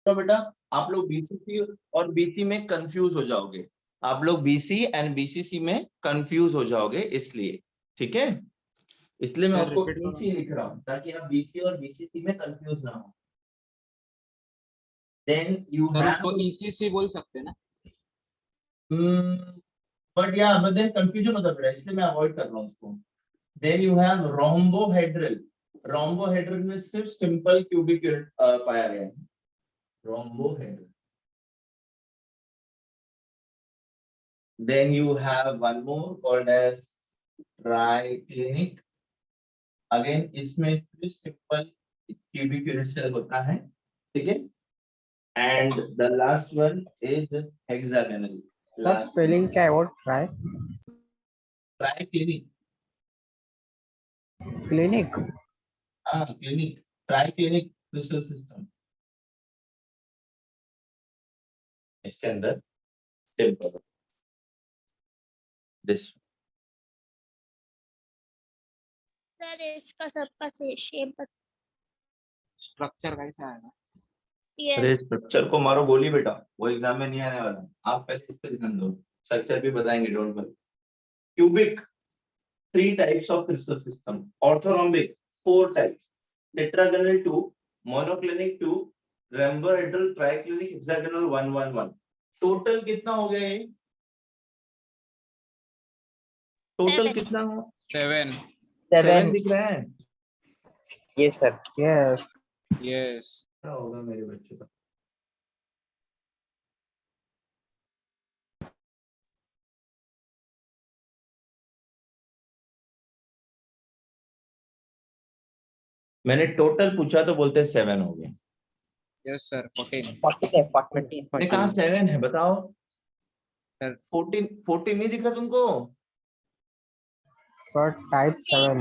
तो बेटा आप लोग बीसीसी और बीसी में कंफ्यूज हो जाओगे, आप लोग बीसी एंड बीसीसी में कंफ्यूज हो जाओगे, इसलिए ठीक है, इसलिए मैं आपको बीसी लिख रहा हूँ ताकि आप बीसी और बीसीसी में कंफ्यूज ना हो। देन यू हैव उसको ईसीसी बोल सकते हैं ना, बट देन कंफ्यूजन होता है, इसलिए मैं अवॉइड कर रहा हूँ उसको। Then you have rhombohedral, rhombohedral में सिर्फ सिंपल क्यूबिक यूनिट पाया गया है, rhombohedral. Then you have one more called as triclinic. Again इसमें सिर्फ सिंपल क्यूबिक यूनिट सेल होता है, ठीक है। And the last one is hexagonal. Sir spelling क्या है वो? Triclinic, clinic. हाँ क्लिनिक, ट्राइक्लिनिक क्रिस्टल सिस्टम। इसके अंदर सिंपल दिस। सर इसका सबका शेप स्ट्रक्चर कैसा आएगा? अरे स्ट्रक्चर को मारो गोली बेटा, वो एग्जाम में नहीं आने वाला, आप पहले इस पे ध्यान दो, स्ट्रक्चर भी बताएंगे, don't worry. Cubic 3 types of crystal system, orthorhombic 4 types, tetragonal 2, monoclinic 2, rhombohedral, triclinic, hexagonal 1 1 1। Total कितना हो गया ये? टोटल कितना हो? 7। 7 दिख रहा है? Yes sir, yes yes. क्या होगा मेरे बच्चे का? मैंने टोटल पूछा तो बोलते 7 हो गए। Yes sir, 14। 14 मैंने कहा 7 है, बताओ सर 14 नहीं दिख रहा तुमको? Sir type 7।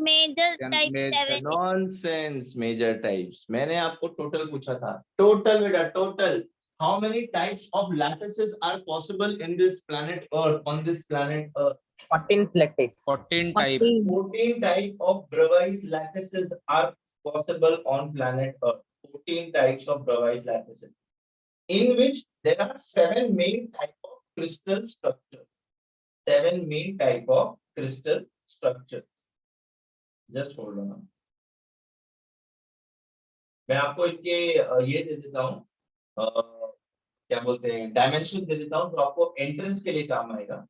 Major type 7। Nonsense, major types. मैंने आपको टोटल पूछा था, टोटल बेटा, total. How many types of lattices are possible in this planet earth, on this planet earth? 14 lattice. 14 type. 14 type of Bravais lattices are possible on planet Earth. 14 types of Bravais lattices, in which there are 7 main type of crystal structure. 7 main type of crystal structure. Just hold on. मैं आपको इनके ये दे देता हूँ, क्या बोलते हैं, dimension दे देता हूँ, तो आपको एंट्रेंस के लिए काम आएगा।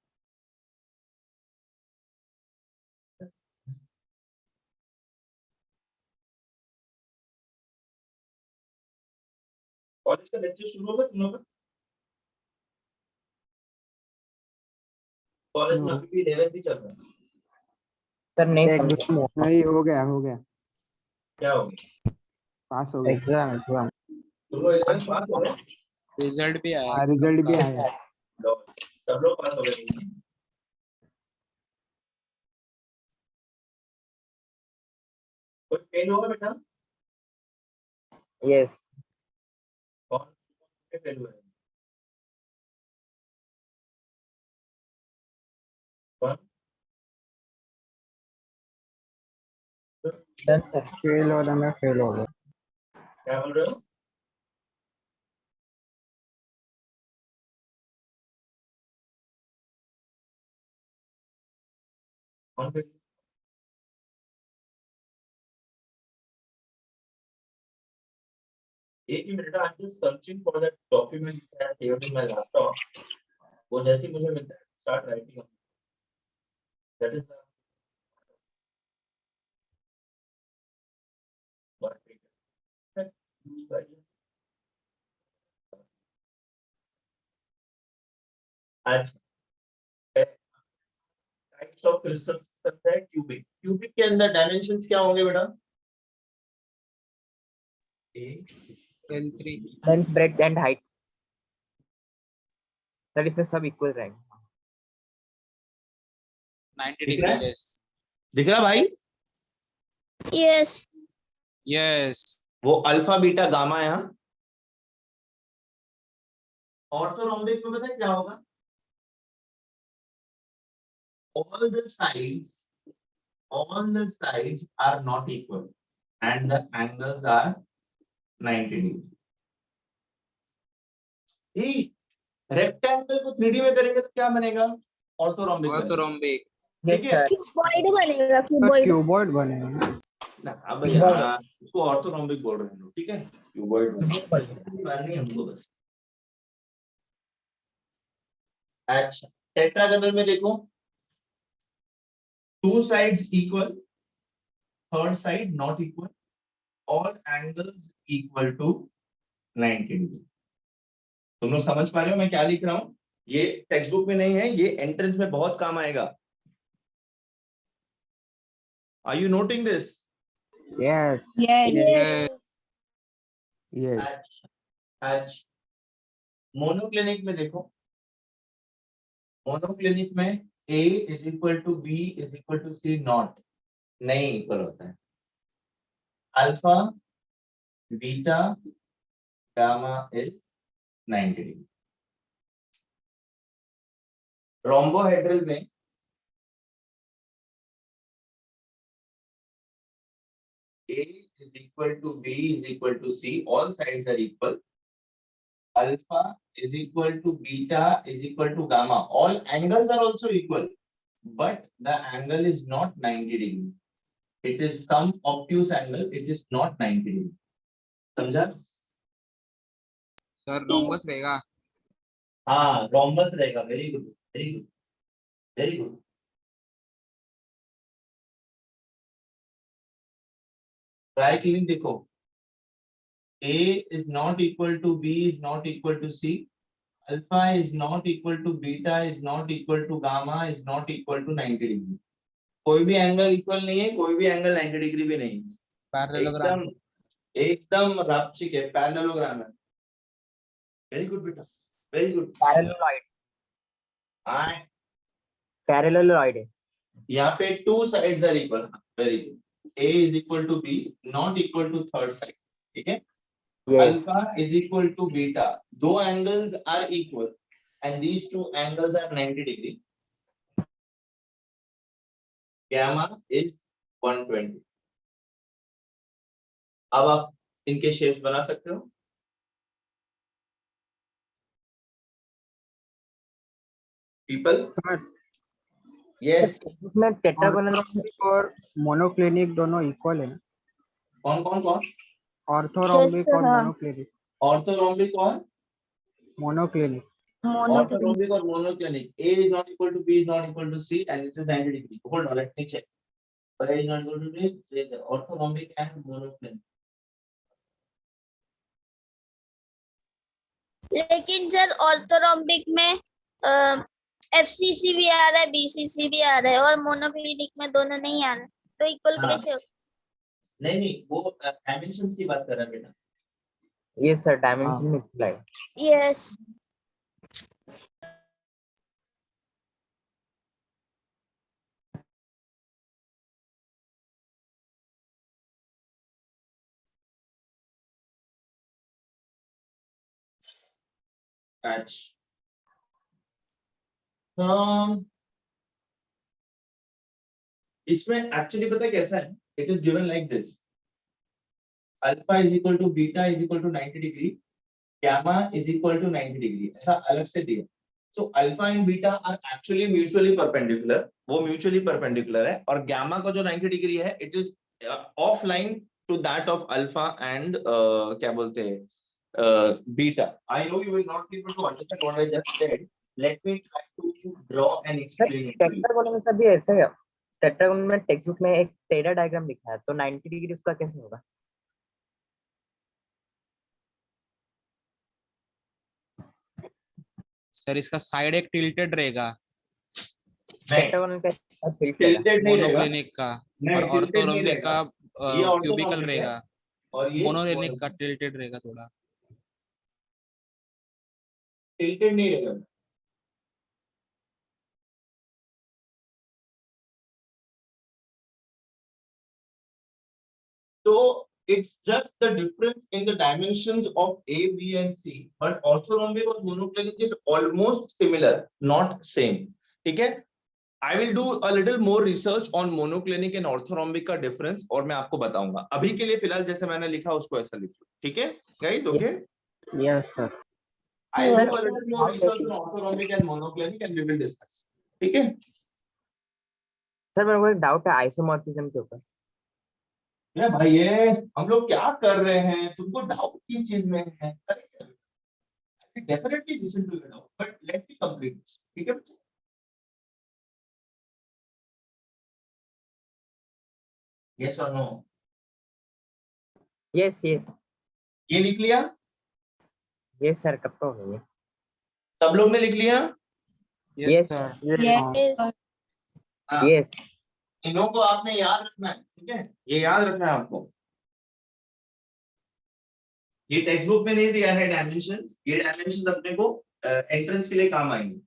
कॉलेज का लेक्चर शुरू होगा तुम लोग का? कॉलेज में अभी भी 11th ही चल रहा है सर नहीं हो गया क्या हो गया? पास हो गया एग्जाम। तुम लोग एग्जाम पास हो गए? रिजल्ट भी आया। रिजल्ट भी आया। सब लोग पास हो गए? कोई फेल होगा बेटा? यस कौन फेल हुआ है? कौन? Done sir. फेल हो रहा, मैं फेल हो गया। क्या बोल रहे हो? कौन फेल? एक ही minute, I am just searching for that document that here in my laptop. वो जैसे ही मुझे मिलता है, स्टार्ट राइटिंग। दैट इज अच्छा। टाइप्स ऑफ क्रिस्टल सिस्टम है क्यूबिक। क्यूबिक के अंदर डायमेंशंस क्या होंगे बेटा? L3। Length, breadth and height. Sir इसमें सब इक्वल रहेंगे। 90 दिख रहा डिग्री है? लेस। दिख रहा भाई? Yes yes. वो अल्फा बीटा गामा है। हाँ, ऑर्थोरोम्बिक में पता है क्या होगा? all the sides are not equal and the angles are 90 degree. Rectangle को 3D में करेंगे तो क्या बनेगा? ऑर्थोरोम्बिक बनेगा। ऑर्थोरोम्बिक। Yes, ठीक है? sir. क्यूबॉइड बनेगा, सर क्यूबॉइड। क्यूबॉइड बनेगा। ना अब यहाँ इसको ऑर्थोरोम्बिक बोल रहे हैं लोग, ठीक है? क्यूबॉइड नहीं हमको बस। अच्छा, टेट्रागोनल में देखो, 2 sides equal, third side not equal, all angles equal to 90 degree. तुम लोग समझ पा रहे हो मैं क्या लिख रहा हूं? ये टेक्स्ट बुक में नहीं है, ये एंट्रेंस में बहुत काम आएगा। Are you noting this? Yes Yes. Yes अच्छा, अच्छा, मोनोक्लिनिक में देखो, मोनोक्लिनिक में A is equal to B is equal to C not नहीं इक्वल होता है। Alpha beta gamma is 90 degree. Rhombohedral में A is equal to B is equal to C, all sides are equal. Alpha is equal to beta is equal to gamma, all angles are also equal, but the angle is not 90 degree. It is some obtuse angle, it is not 90 degree. समझा? Sir rhombus रहेगा। हाँ, rhombus रहेगा। Very good, very good, very good. Try clean देखो, A is not equal to B is not equal to C, alpha is not equal to beta is not equal to gamma is not equal to 90 degree. कोई भी angle equal नहीं है, कोई भी angle 90 degree भी नहीं है। Parallelogram. एकदम रापचिक है, पैरेललोग्राम है। वेरी गुड बेटा, वेरी गुड। Paralleloid. हाँ, Paralleloid है। यहाँ पे 2 sides are equal। Very good. A is equal to B, not equal to third side। ठीक है? Yes. Alpha is equal to beta. दो angles are equal, and these two angles are 90 degree. Gamma is 120. अब आप इनके shapes बना सकते हो। People, sir yes. इसमें टेट्रागोनल ऑर्थोरोम्बिक और मोनोक्लिनिक दोनों इक्वल है ना? कौन कौन कौन? ऑर्थोरोम्बिक और हाँ। मोनोक्लिनिक। ऑर्थोरोम्बिक और मोनोक्लिनिक मोनोक्लिनिक। ऑर्थोरोम्बिक और monoclinic. A is not equal to B is not equal to C and it is 90 degree. Hold on, let me check. A is not equal to B, orthorhombic and monoclinic. लेकिन sir orthorhombic में FCC भी आ रहा है, BCC भी आ रहा है, और monoclinic में दोनों नहीं आ रहा है, तो इक्वल हाँ। कैसे हो? नहीं, वो डायमेंशंस की बात कर रहा है बेटा। Yes sir, dimension में इक्वल है। यस। इसमें एक्चुअली पता है कैसा है? It is given like this, alpha is equal to beta is equal to 90 degree, gamma is equal to 90 degree, ऐसा अलग से दिया। तो alpha and beta are actually mutually perpendicular, वो म्यूचुअली परपेंडिकुलर है, और गामा का जो 90 डिग्री है it is offline to that of alpha and क्या बोलते हैं beta. I know you will not be able to understand what I just said, let me try to draw and explain it to you. Tetragonal में सब भी ऐसे है। Tetragonal में text book में एक टेढ़ा डायग्राम लिखा है, तो 90 डिग्री उसका कैसे होगा? सर इसका साइड एक टिल्टेड रहेगा टेट्रागोनल का tilted है। टिल्टेड नहीं रहेगा, मोनोक्लिनिक का, नहीं, और tilted नहीं ऑर्थोरोम्बिक का रहेगा। ये क्यूबिकल ऑर्थोरोम्बिक है, रहेगा, और ये मोनोक्लिनिक का टिल्टेड रहेगा थोड़ा। टिल्टेड नहीं रहेगा। So it's just the difference in the dimensions of A, B, and C. But orthorhombic or monoclinic is almost similar, not same. ठीक है? I will do a little more research on monoclinic and orthorhombic का difference, और मैं आपको बताऊंगा। अभी के लिए फिलहाल जैसे मैंने लिखा उसको ऐसा लिखो, ठीक है? Guys, okay? Yes sir. I'll do a little more research on orthorhombic and monoclinic and we will discuss. ठीक है? सर मेरे को एक डाउट है आइसोमॉर्फिज्म के ऊपर। ये भाई ये हम लोग क्या कर रहे हैं? तुमको डाउट किस चीज में है? Definitely listen to your doubt, but let me complete this. ठीक है बच्चे? Yes or no? Yes yes ये लिख लिया? यस सर, कब का हो गया? सब लोग ने लिख लिया? Yes, sir Yes. हाँ, यस इन्हों को आपने याद रखना है, ठीक है? ये याद रखना है आपको। ये टेक्स्ट बुक में नहीं दिया है डायमेंशंस, ये डायमेंशंस अपने को एंट्रेंस के लिए काम आएंगे।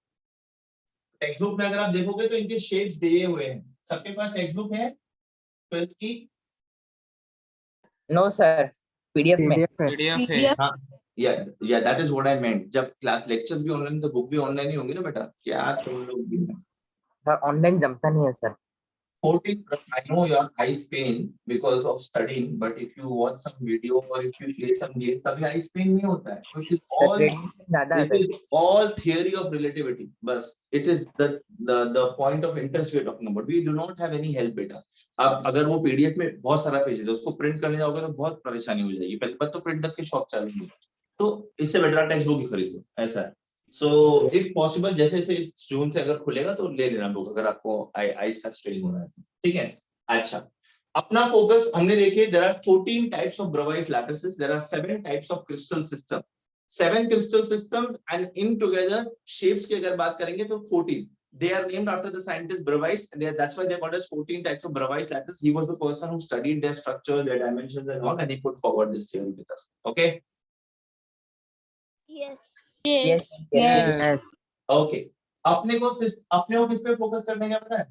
टेक्स्ट बुक में अगर आप देखोगे तो इनके शेप्स दिए हुए हैं। सबके पास टेक्स्ट बुक है 12th की? नो सर, पीडीएफ में। PDF है। पीडीएफ है। हाँ, या दैट इज व्हाट आई मेंट। जब क्लास लेक्चर्स भी ऑनलाइन तो बुक भी ऑनलाइन ही होंगी ना बेटा? क्या तुम लोग भी सर ऑनलाइन जमता नहीं है sir. 14, I know your eyes pain because of studying, but if you watch some video or if you play some game, तभी eyes pain नहीं होता है। It is all ज्यादा it is all theory of relativity. बस it is the point of interest we are talking about. We do not have any help बेटा। अब अगर वो पीडीएफ में बहुत सारा पेजेस है, उसको प्रिंट करने जाओगे तो बहुत परेशानी हो जाएगी। पहले बात तो प्रिंटर्स के शॉप चालू नहीं है, तो इससे बेटर टेक्स्ट बुक ही खरीदो, ऐसा है। सो इफ पॉसिबल जैसे जैसे इस जून से अगर खुलेगा तो ले लेना बुक, अगर आपको आईज का स्ट्रेन हो रहा है, ठीक है? अच्छा, अपना फोकस हमने देखे, there are 14 types of Bravais lattices, there are 7 types of crystal system, 7 crystal systems and in together shapes की अगर बात करेंगे तो 14। They are named after the scientist Bravais, and that's why they are called as 14 types of Bravais lattice. He was the person who studied their structure, their dimensions, and all, and he put forward this theory with us. Okay? Yes. Yes Yes. Yes. Okay. अपने को किस पे focus करने का पता है?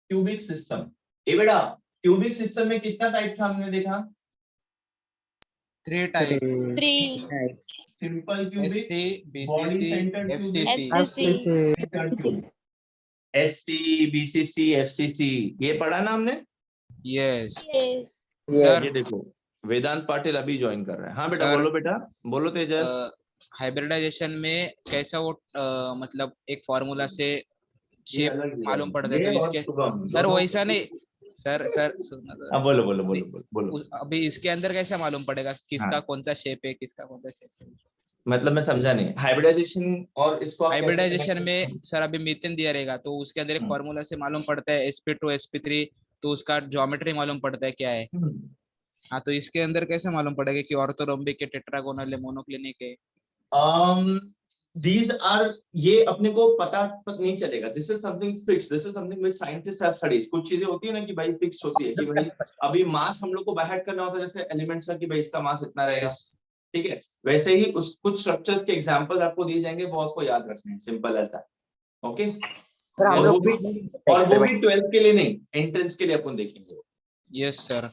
Cubic system. ये बेटा क्यूबिक सिस्टम में कितना टाइप था हमने देखा? 3 type. 3. Simple cubic, SC, body BCC, centred FCC। FCC. SC, BCC, FCC, ये पढ़ा ना हमने? Yes Yes. सर। ये देखो वेदांत पाटिल अभी ज्वाइन कर रहा है। हाँ बेटा सर, बोलो, बेटा बोलो तेजस। हाइब्रिडाइजेशन में कैसा वो मतलब एक फॉर्मूला से ये शेप अलग है। मालूम पड़ता है ये तो और इसके शुभम सर दोनों- वैसा नहीं सर सुनना तो। हाँ बोलो बोलो बोलो बोलो बोलो। अभी इसके अंदर कैसे मालूम पड़ेगा किसका हाँ। कौन सा शेप है, किसका कौन सा शेप है? मतलब मैं समझा नहीं, हाइब्रिडाइजेशन और इसको आप कैसे हाइब्रिडाइजेशन connect में करते सर अभी मीथेन दिया रहेगा तो उसके अंदर एक हम्म। फॉर्मूला से मालूम पड़ता है sp2 sp3, तो उसका ज्योमेट्री मालूम पड़ता है क्या है। हो? हाँ, तो इसके अंदर कैसे मालूम पड़ेगा कि ऑर्थोरोम्बिक है, टेट्रागोनल है, मोनोक्लिनिक है? These are, ये अपने को पता नहीं चलेगा। This is something fixed. This is something which scientists have studied. कुछ चीजें होती है ना कि भाई फिक्स होती है कि भाई अभी मास हम लोग को बाहर करना होता है, जैसे एलिमेंट्स का कि भाई इसका मास इतना रहेगा, Yes. ठीक है? वैसे ही उस कुछ स्ट्रक्चर्स के एग्जांपल्स आपको दिए जाएंगे, वो आपको याद रखने हैं, simple as that. Okay? Sir हम और लोग वो भी 12th के लिए नहीं, एंट्रेंस के लिए अपन देखेंगे। Yes sir.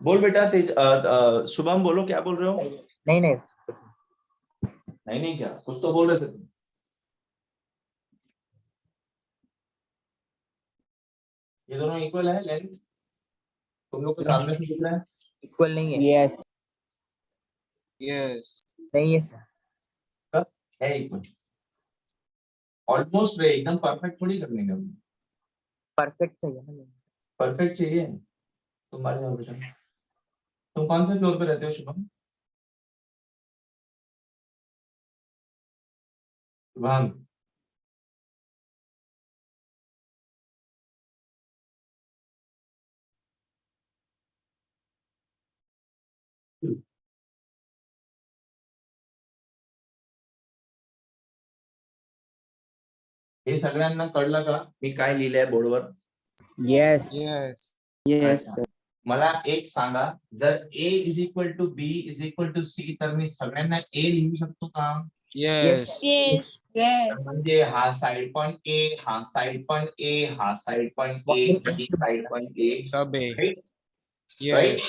बोल बेटा शुभम बोलो, क्या बोल रहे हो? नहीं नहीं नहीं क्या कुछ तो बोल रहे थे तुम। ये दोनों इक्वल है लेंथ, तुम लोग को सामने से दिख रहा है? इक्वल नहीं है। Yes. यस नहीं है सर। है इक्वल, ऑलमोस्ट रे, एकदम परफेक्ट थोड़ी करने का। परफेक्ट चाहिए ना। परफेक्ट चाहिए। तुम आ जाओ बेटा। तुम कौन से फ्लोर पे रहते हो शुभम? शुभम हे सगळ्यांना कळलं का मी काय लिहिलंय बोर्डवर? Yes. Yes Yes. अच्छा. मला एक सांगा, जर a is equal to B is equal to C, तर मी सगळ्यांना a लिहू शकतो का? Yes Yes. तर म्हणजे हा साइड पण a, हा साइड पण a, हा साइड पण a, ही साइड पण a, सब है। राइट? Yes Yes.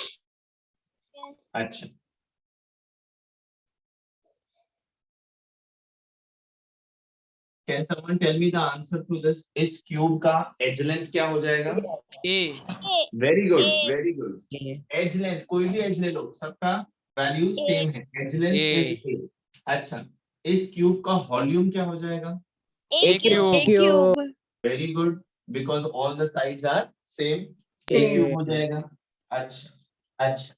अच्छा. Can someone tell me the answer to this? इस क्यूब का एज लेंथ क्या हो जाएगा? A. Very good, A. Very good. Edge length, कोई भी एज ले लो, सबका वैल्यू A. सेम है। Edge length A. Is A. अच्छा, इस क्यूब का वॉल्यूम क्या हो जाएगा? A cube. cube. Very good, because all the sides are same, a Same. Cube हो जाएगा। अच्छा अच्छा,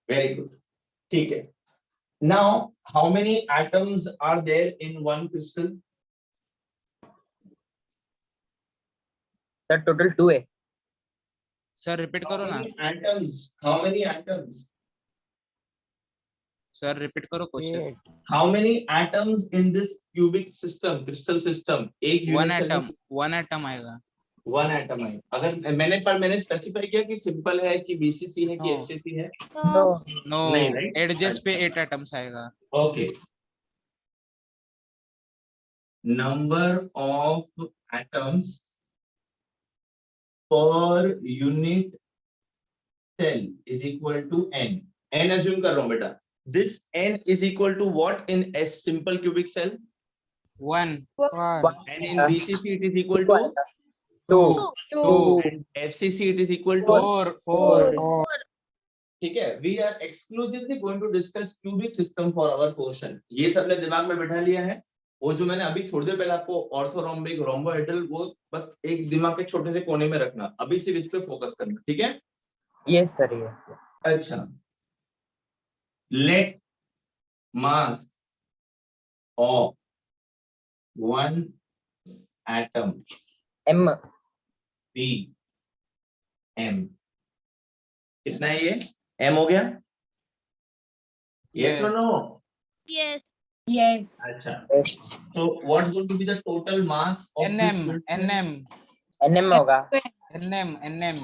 वेरी गुड, ठीक है। Now how many atoms are there in one crystal? Sir total 2 है। सर रिपीट करो ना, atoms, how many atoms? Sir repeat करो question. How many atoms in this cubic system, crystal system? एक one unit cell atom, में one atom आएगा। one atom है। अगर मैंने स्पेसिफाई किया कि सिंपल है कि बीसीसी है कि No. एफसीसी है? नो नो, नहीं, right? एडजस्ट पे 8 एटम्स आएगा। Okay, number of atoms per unit cell is equal to n। n assume कर रहा हूं बेटा। This n is equal to what in a simple cubic cell? 1, And in BCC it is equal to? 2 2, And FCC it is equal to? 4। ठीक है। We are exclusively going to discuss cubic system for our portion। ये सबने दिमाग में बैठा लिया है। वो जो मैंने अभी थोड़ी देर पहले आपको ऑर्थोरोम्बिक, रोम्बोहेड्रल, वो बस एक दिमाग के छोटे से कोने में रखना। अभी सिर्फ इस पे फोकस करना, ठीक है? Yes sir yes. अच्छा, let mass of one atom m be m। कितना है ये? m हो गया? Yes or no? Yes. Yes. अच्छा, so what's going to be the total mass of this NM, unit cell? NM, nm होगा। NM।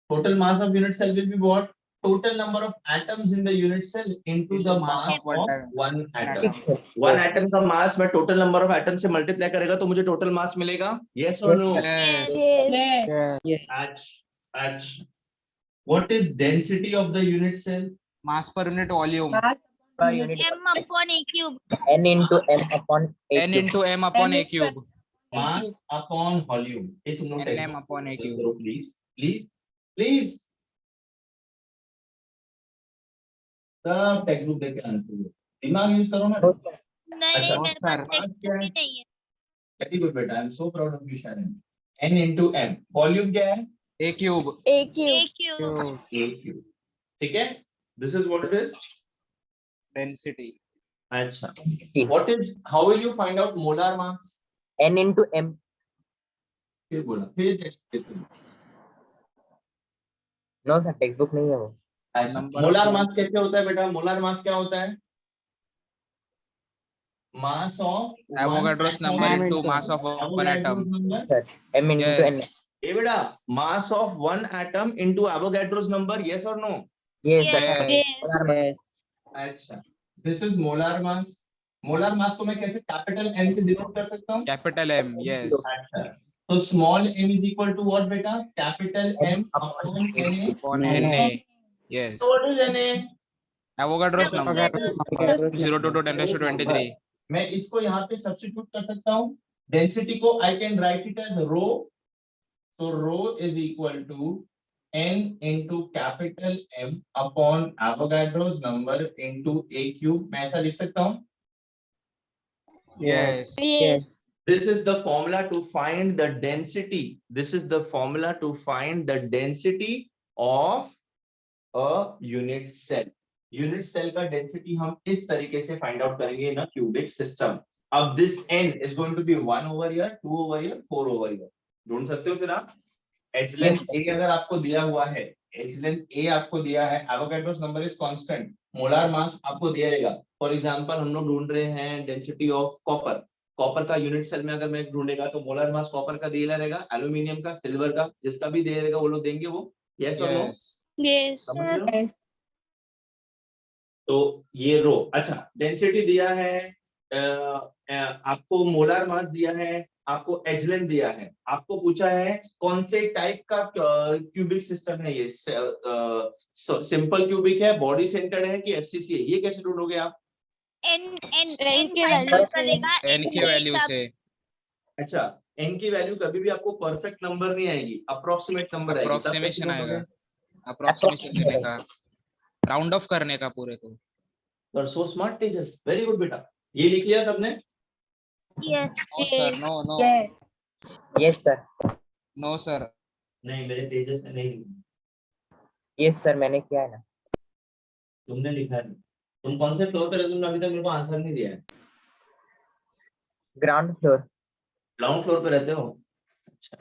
Total mass of unit cell will be what? Total number of atoms in the unit cell into the mass of one atom। One atom का mass मैं total number of atoms से multiply करेगा तो मुझे total mass मिलेगा। Yes or no? Yes. Yes. अच्छा, what is density of the unit cell? Mass per unit volume, per unit M upon A cube. n into m upon a n cube। into m upon a cube, Mass upon volume। ये तुम लोग NM textbook upon a cube। करो please, please, please। सब text book देख के answer दो, दिमाग use करो ना। नहीं अच्छा, मेरे sir, पास टेक्स्ट बुक ही नहीं है। वेरी गुड बेटा, I am so proud of you Sharan. n into m, volume क्या है? a cube, A cube. a cube, ठीक है। This is what it is. density, अच्छा, what is, how will you find out molar mass? n into m फिर बोला, फिर text. No sir textbook नहीं है वो। अच्छा, Number of molar units। Mass कैसे होता है बेटा? मोलर मास क्या होता है? Mass of Avogadro's number into mass of one atom। Sir m into n। Yes, ये बेटा, mass of one atom into Avogadro's number. Yes और no? Yes Yes. Sir. Yes. Yes. अच्छा, this is molar mass. Molar mass को मैं कैसे capital M से denote कर सकता हूँ? capital M, yes, अच्छा, तो small m is equal to what बेटा? Capital M upon Na। upon Na, yes, what is Na? Avogadro's number, Avogadro's 0 to 10 raised to 23, मैं इसको यहाँ पे सब्स्टिट्यूट कर सकता हूँ। डेंसिटी को I can write it as rho. तो rho is equal to n into capital M upon Avogadro's number into a cube। मैं ऐसा लिख सकता हूँ। yes, Yes. This is the formula to find the density. This is the formula to find the density of a unit cell। Unit cell का density हम इस तरीके से find out करेंगे in a cubic system। अब this n is going to be 1 over here, 2 over here, 4 over here। ढूंढ सकते हो फिर आप। H length A अगर आपको दिया हुआ है, H length A आपको दिया है, Avogadro's number is constant, molar mass आपको दिया रहेगा। फॉर एग्जांपल हम लोग ढूंढ रहे हैं डेंसिटी ऑफ कॉपर। कॉपर का यूनिट सेल में अगर मैं ढूंढेगा तो मोलार मास कॉपर का दिया रहेगा, एल्यूमिनियम का, सिल्वर का, जिसका भी दिया रहेगा वो लोग देंगे वो। यस और नो? yes, Yes. समझ रहे हो? Yes. तो ये रो। अच्छा, डेंसिटी दिया है, आपको मोलार मास दिया है, आपको एज लेंथ दिया है, आपको पूछा है कौन से टाइप का क्यूबिक सिस्टम है ये, सिंपल क्यूबिक है, बॉडी सेंटर्ड है कि एफसीसी है। ये कैसे ढूंढोगे आप? n की फाइंड value आउट से। करेगा n n की के वैल्यू हिसाब से अच्छा, n की वैल्यू कभी भी आपको परफेक्ट नंबर नहीं आएगी, अप्रोक्सीमेट नंबर आएगी, तब कैसे अप्रोक्सीमेशन बोलोगे? आएगा, अप्रोक्सीमेशन लेने का, राउंड ऑफ करने का पूरे को। पर so smart Tejas, very good बेटा। ये लिख लिया सबने? yes no sir, no no Yes. Yes sir, no sir. नहीं, मेरे तेजस ने नहीं लिखा, यस सर, मैंने किया है ना। तुमने लिखा है। तुम कौन से फ्लोर पे रहते हो? तुमने अभी तक मेरे को आंसर नहीं दिया है। Ground floor. ग्राउंड फ्लोर पे रहते हो? अच्छा,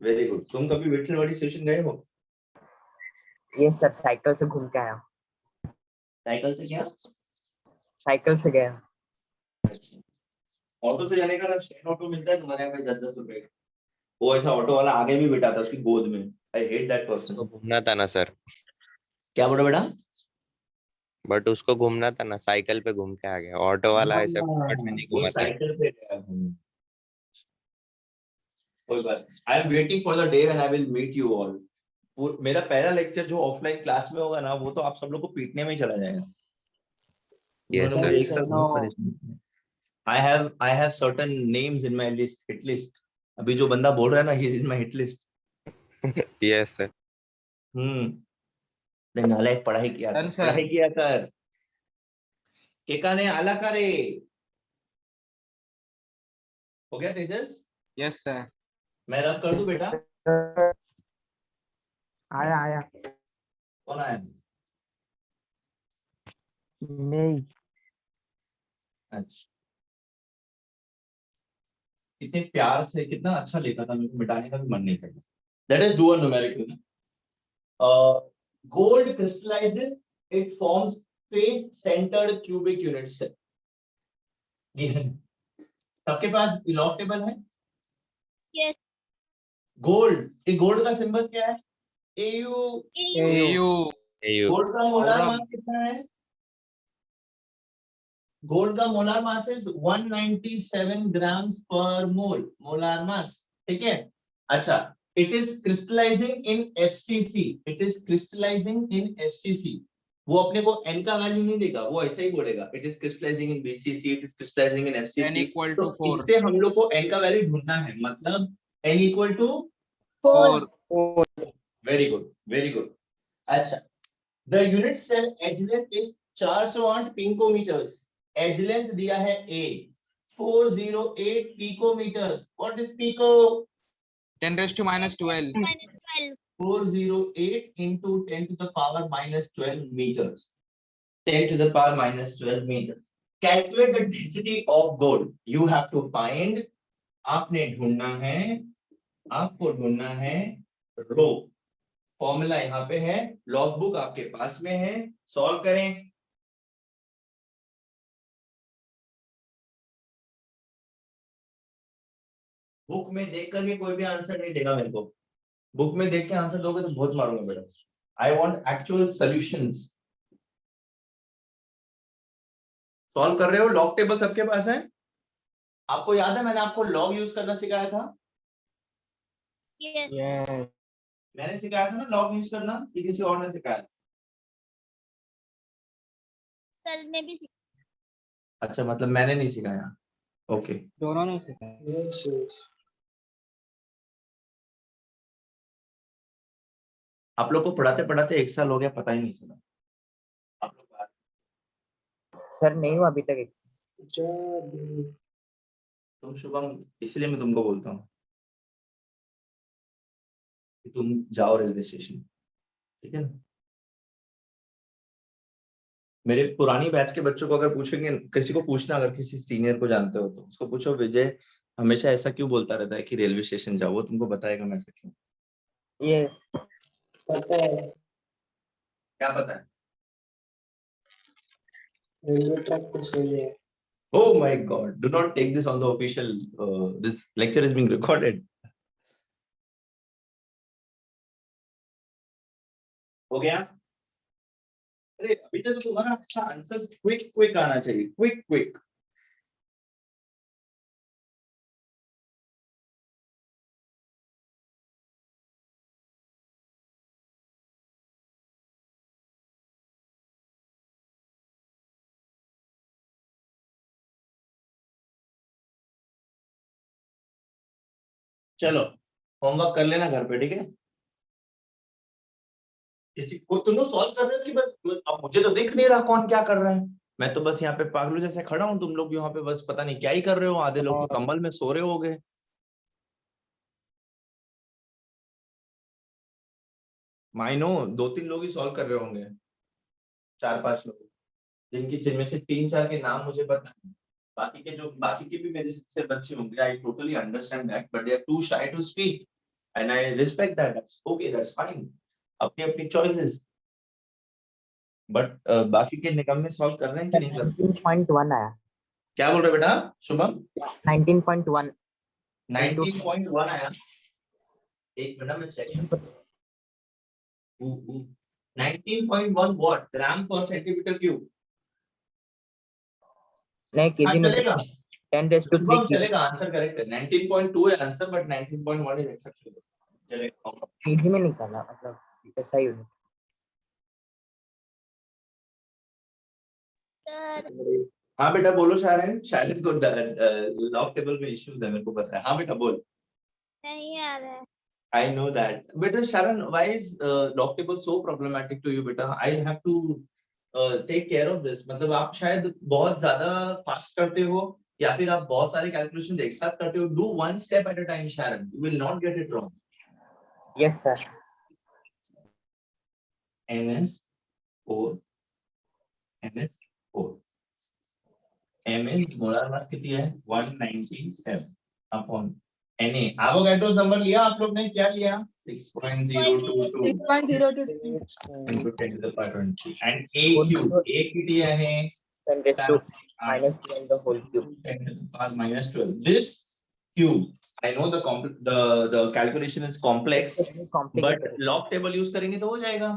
वेरी गुड। तुम कभी विठलवाड़ी स्टेशन गए हो? यस सर, साइकिल से घूम के आया हूँ। साइकिल से क्या? साइकिल से गया हूँ। अच्छा, ऑटो से जाने का ना, शेयर ऑटो मिलता है तुम्हारे यहाँ पे 10-10 रुपए का। वो ऐसा ऑटो वाला आगे भी बिठा था उसकी गोद में। आई हेट दैट तो पर्सन। घूमना था ना सर, क्या बोला बेटा? बट उसको घूमना था ना, साइकिल पे घूम के आ गया। ऑटो वाला ऐसे फुकट में नहीं वो घुमाता है। साइकिल पे गया घूमने। कोई बात नहीं। I am waiting for the day when I will meet you all. मेरा पहला लेक्चर जो ऑफलाइन क्लास में होगा ना, वो तो आप सब लोग को पीटने में ही चला जाएगा। यस उन्होंने सर। मुझे एक साथ बहुत परेशान किया। I have certain names in my list, hit list. अभी जो बंदा बोल रहा है ना, he is in my hit list. Yes sir. अरे नालायक, पढ़ाई किया डन कर, सर। पढ़ाई किया कर। केकाने आला करे। हो गया तेजस? Yes sir. मैं रब कर दूं बेटा? आया आया कौन आया? नहीं। अच्छा, कितने प्यार से, कितना अच्छा लिखा था, मेरे को मिटाने का भी मन नहीं करता। That is dual numerical. Gold crystallizes, it forms face-centered cubic units. सबके पास log टेबल है? yes गोल्ड, ये गोल्ड का सिंबल क्या है? AU। AU गोल्ड का मोलार औरम। मास कितना है? गोल्ड का मोलार मास इज 197 ग्राम्स पर मोल, मोलार मास। ठीक है? अच्छा, it is crystallising in FCC, it is crystallising in FCC। वो अपने को n का वैल्यू नहीं देगा, वो ऐसा ही बोलेगा, it is crystallising in BCC, it is crystallising in n FCC। equal तो to 4 इससे हम लोग को n का वैल्यू ढूंढना है, मतलब n equal to 4. 4 very good, very good. अच्छा, the unit cell edge length is 408 picometres. Edge length दिया है A, 408 picometres. What is pico? 10 raised to minus 12 -12 408 into 10 to the power minus 12 meters. 10 to the power minus 12 meters. Calculate the density of gold. You have to find, आपने ढूंढना है, आपको ढूंढना है रो। Formula यहाँ पे है, लॉग बुक आपके पास में है, सॉल्व करें। बुक में देख करके कोई भी आंसर नहीं देगा मेरे को। बुक में देख के आंसर दोगे तो बहुत मारूंगा बेटा। I want actual solutions. Solve कर रहे हो? लॉग टेबल सबके पास है? आपको याद है मैंने आपको लॉग यूज करना सिखाया था? yes yes. मैंने सिखाया था ना लॉग यूज करना, कि किसी और ने सिखाया था? सर ने भी अच्छा, मतलब मैंने नहीं सिखाया। ओके, दोनों ने सिखाया। आप लोग को पढ़ाते पढ़ाते 1 साल हो गया, पता ही नहीं चला। आप लोग सर नहीं हुआ अभी तक एक। तुम शुभम, इसलिए मैं तुमको बोलता हूँ कि तुम जाओ रेलवे स्टेशन, ठीक है ना? मेरे पुरानी बैच के बच्चों को अगर पूछेंगे, किसी को पूछना, अगर किसी सीनियर को जानते हो तो उसको पूछो, विजय हमेशा ऐसा क्यों बोलता रहता है कि रेलवे स्टेशन जाओ, वो तुमको बताएगा मैं ऐसा क्यों। यस। क्या पता है? रेलवे ट्रैक पे सही है। Oh my God! Do not take this on the official. This lecture is being recorded. हो गया? अरे अभी तक तो तुम्हारा अच्छा आंसर क्विक आना चाहिए, क्विक। चलो होमवर्क कर लेना घर पे, ठीक है? किसी को तुम लोग सॉल्व कर रहे हो कि बस अब मुझे तो दिख नहीं रहा कौन क्या कर रहा है। मैं तो बस यहाँ पे पागलों जैसे खड़ा हूँ, तुम लोग यहाँ पे बस पता नहीं क्या ही कर रहे हो। आधे लोग तो कंबल में सो रहे होगे। माइनो 2-3 लोग ही सॉल्व कर रहे होंगे, 4-5 लोग, जिनमें से 3-4 के नाम मुझे पता है। बाकी के भी मेरे से बच्चे होंगे। I totally understand that, but they are too shy to speak and I respect that. Okay, that's fine, अपनी अपनी चॉइसेस। बट बाकी के निकम्मे सॉल्व कर रहे हैं कि नहीं कर रहे? 19.1 आया। क्या बोल रहे बेटा शुभम? 19.1 19.1 आया। एक मिनट में चेक। 19.1 व्हाट? ग्राम पर सेंटीमीटर क्यूब? नहीं केजी में चलेगा 10⁻³ शुभम, की चलेगा। आंसर करेक्ट है। 19.2 है आंसर, बट 19.1 इज एक्सेप्टेबल। चलेगा। केजी में निकाला, मतलब ऐसा ही होगा। सर हाँ बेटा बोलो शायद। शायद को लॉग टेबल में इश्यूज है, मेरे को पता है। हाँ बेटा बोल। नहीं आ रहा है। I know that. Beta Sharon, why is log table so problematic to you, beta? I have to take care of this. मतलब आप शायद बहुत ज्यादा फास्ट करते हो, या फिर आप बहुत सारे कैलकुलेशन एक साथ करते हो। Do one step at a time, Sharon. You will not get it wrong. Yes sir. NS4 NS4 M is molar mass कितनी है? 197 अपॉन Na। एवोगैड्रोस नंबर लिया आप लोग ने? क्या लिया? 6.022 6.022 into 10 to the power 20 and a cube. A कितनी है? 10⁻² -12 the whole cube. 10 to the power -12. This cube, I know the calculation is complex, but log table use करेंगे तो हो जाएगा।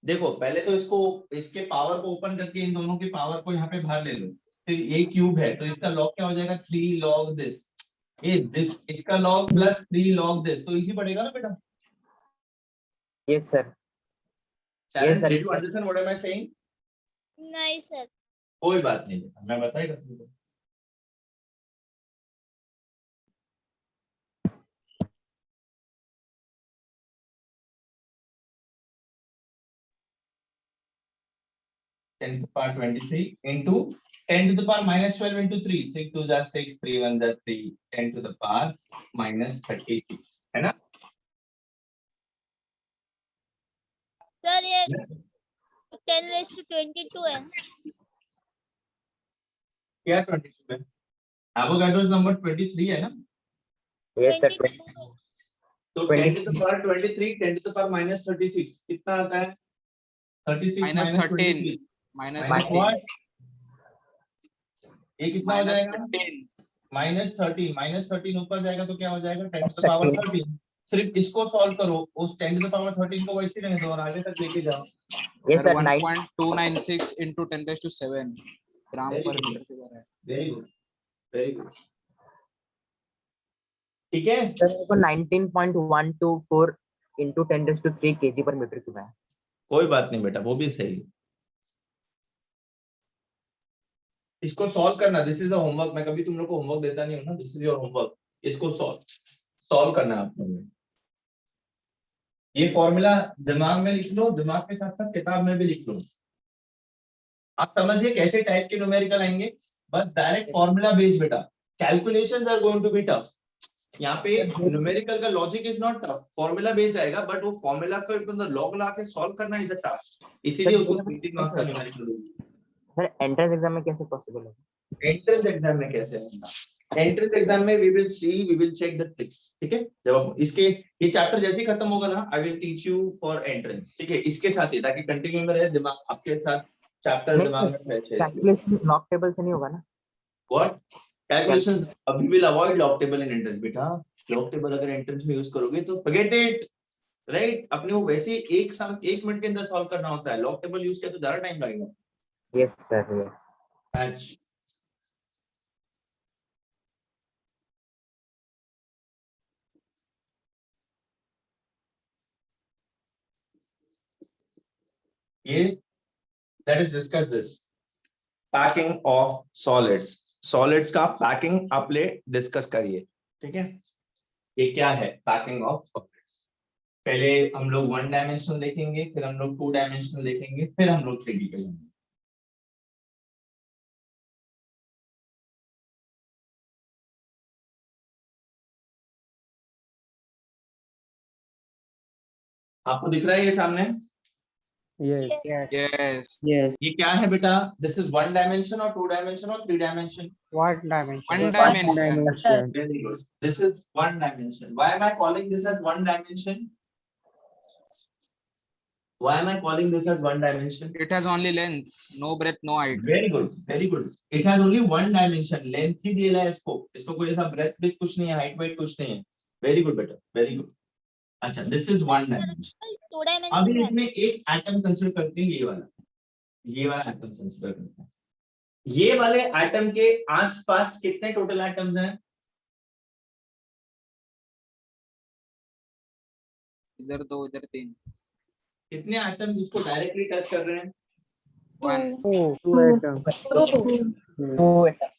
देखो पहले तो इसके पावर को ओपन करके इन दोनों की पावर को यहाँ पे बाहर ले लो। फिर a क्यूब है तो इसका log क्या हो जाएगा? 3 log this। इसका log प्लस 3 log this, तो इजी पड़ेगा ना बेटा? Yes sir. Sharon, sir. did you understand what am I saying? नहीं सर। कोई बात नहीं बेटा, मैं बताएगा तुमको। (10 to the power 23 into 10 to the power -12 into 3, 3 2 are 6, 3 1 are 3, 10 to the power -36 है ना? सर ये 10⁻22 है। क्या 22 है? एवोगैड्रोस नंबर 23 है ना? Yes sir. 22 है। तो 10 to the power 23, 10 to the power -36 कितना आता है? 36 -13 23 -13 what? ये कितना हो जाएगा? -13 -13 ऊपर जाएगा तो क्या हो जाएगा? 10 to the power 13। सिर्फ इसको सॉल्व करो, उस 10 to the power 13 को वैसे रहने दो और आगे तक लेके जाओ। Yes sir. 1.296 into 10⁻7 ग्राम Very पर good. मीटर क्यूब आ रहा है। Very good, very good. ठीक है सर मेरे को 19.124 into 10⁻³ kg per meter cube है। कोई बात नहीं बेटा, वो भी सही है। इसको सॉल्व करना, दिस इज द होमवर्क। मैं कभी तुम लोग को होमवर्क देता नहीं हूँ ना, दिस इज योर होमवर्क। इसको सॉल्व करना है आप लोगों ने। ये फॉर्मूला दिमाग में लिख लो, दिमाग के साथ साथ किताब में भी लिख लो। आप समझिए कैसे टाइप के न्यूमेरिकल आएंगे। बस डायरेक्ट फॉर्मूला बेस्ड बेटा। Calculations are going to be tough. यहाँ पे न्यूमेरिकल का logic is not tough, formula based आएगा, बट वो फॉर्मूला को मतलब लॉग ला के सॉल्व करना इज अ टास्क। इसीलिए उसको 3 मार्क्स का न्यूमेरिकल दूंगी। सर एंट्रेंस एग्जाम में कैसे पॉसिबल है? एंट्रेंस एग्जाम में कैसे होगा? एंट्रेंस एग्जाम में we will check the tricks. ठीक है, जब इसके ये चैप्टर जैसे ही खत्म होगा ना, I will teach you for entrance. ठीक है, इसके साथ ही, ताकि कंटिन्यू में रहे दिमाग आपके साथ, चैप्टर दिमाग में रहे। कैलकुलेशन लॉग टेबल से नहीं होगा ना? What calculations? We will avoid log table in entrance बेटा। लॉग टेबल अगर एंट्रेंस में यूज करोगे तो फॉरगेट इट, राइट? अपने को वैसे एक साथ 1 मिनट के अंदर सॉल्व करना होता है। लॉग टेबल यूज किया तो ज्यादा टाइम लगेगा। Yes sir. यस। अच्छा, ये let us discuss this packing of solids. Solids का पैकिंग आप ले डिस्कस करिए। ठीक है, ये क्या है? Packing of solids. पहले हम लोग 1 डायमेंशनल देखेंगे, फिर हम लोग 2 डायमेंशनल देखेंगे, फिर हम लोग 3D पे जाएंगे। आपको दिख रहा है ये सामने? Yes. Yes Yes. ये क्या है बेटा? दिस इज 1 डायमेंशन और 2 डायमेंशन और 3 dimension? What dimension? One One dimension dimension. Very good. This is 1 dimension. Why am I calling this as 1 dimension? Why am I calling this as 1 dimension? It has only length, no breadth, no height. Very good, very good. It has only 1 dimension. Length ही दिया है इसको। इसको कोई ऐसा breadth भी कुछ नहीं है, height weight कुछ नहीं है। Very good बेटा, very good. अच्छा, this is 1 dimension. 2 डायमेंशन अभी में इसमें एक एटम कंसीडर करते हैं, ये वाला एटम कंसीडर करते हैं। ये वाले एटम के आसपास कितने टोटल एटम्स हैं? इधर 2 इधर 3। कितने एटम्स इसको डायरेक्टली टच कर रहे हैं? 1 Two atoms. two atom.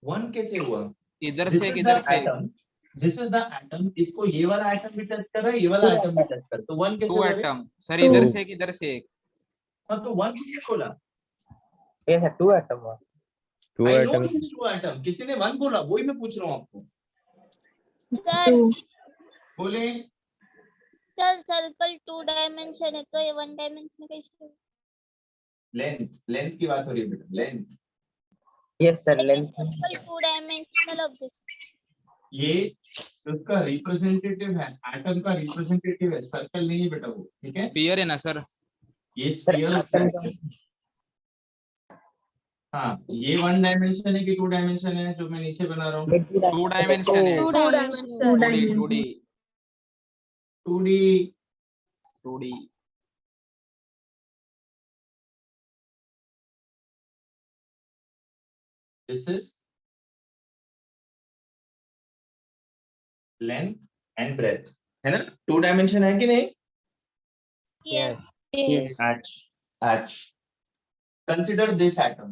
1 कैसे हुआ? इधर This से is एक the इधर से atom. This is the atom. इसको ये वाला एटम भी टच कर रहा है, ये वाला एटम भी टच कर रहा है। तो 1 कैसे 2 हुआ? एटम सर, इधर से एक इधर से एक। हाँ, तो 1 किसने बोला? Yes, sir, two atom. Two I know atom this is 2 atom. किसी ने 1 बोला, वही मैं पूछ रहा हूँ आपको। सर बोले सर सर्कल 2 डायमेंशन है तो ये 1 डायमेंशन कैसे? लेंथ की बात हो रही है बेटा, length. Yes, sir, length. Circle 2 dimensional object. ये उसका रिप्रेजेंटेटिव है, एटम का रिप्रेजेंटेटिव है, सर्कल नहीं है बेटा वो, ठीक है? स्फीयर है ना सर? ये Sir, स्फीयर atom है। हाँ, ये 1 डायमेंशन है कि 2 डायमेंशन है जो मैं नीचे बना रहा हूँ? 2 डायमेंशन है। 2D 2D। 2D। This is length and breadth, है ना? 2 डायमेंशन है कि नहीं? Yes Yes. H. Consider this atom.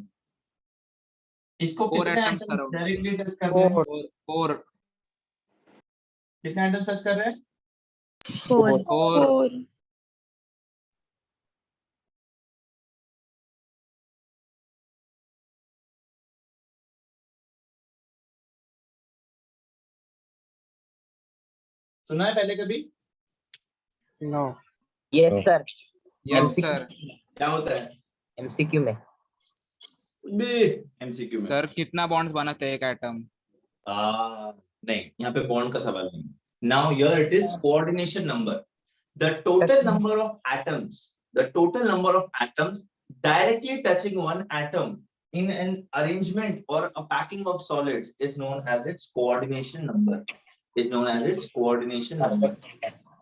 इसको 4 कितने atoms atoms around. Directly touch कर रहे हैं? 4 कितने एटम्स टच कर रहे हैं? 4 सुना है पहले कभी? No. Yes, sir. Yes sir. क्या होता है? MCQ में. एमसीक्यू में। सर कितना बॉन्ड्स बनाते हैं एक एटम? नहीं, यहाँ पे बॉन्ड का सवाल नहीं। Now here it is coordination number. The total number of atoms, the total number of atoms directly touching one atom in an arrangement or a packing of solids is known as its coordination number. Is known as its coordination number.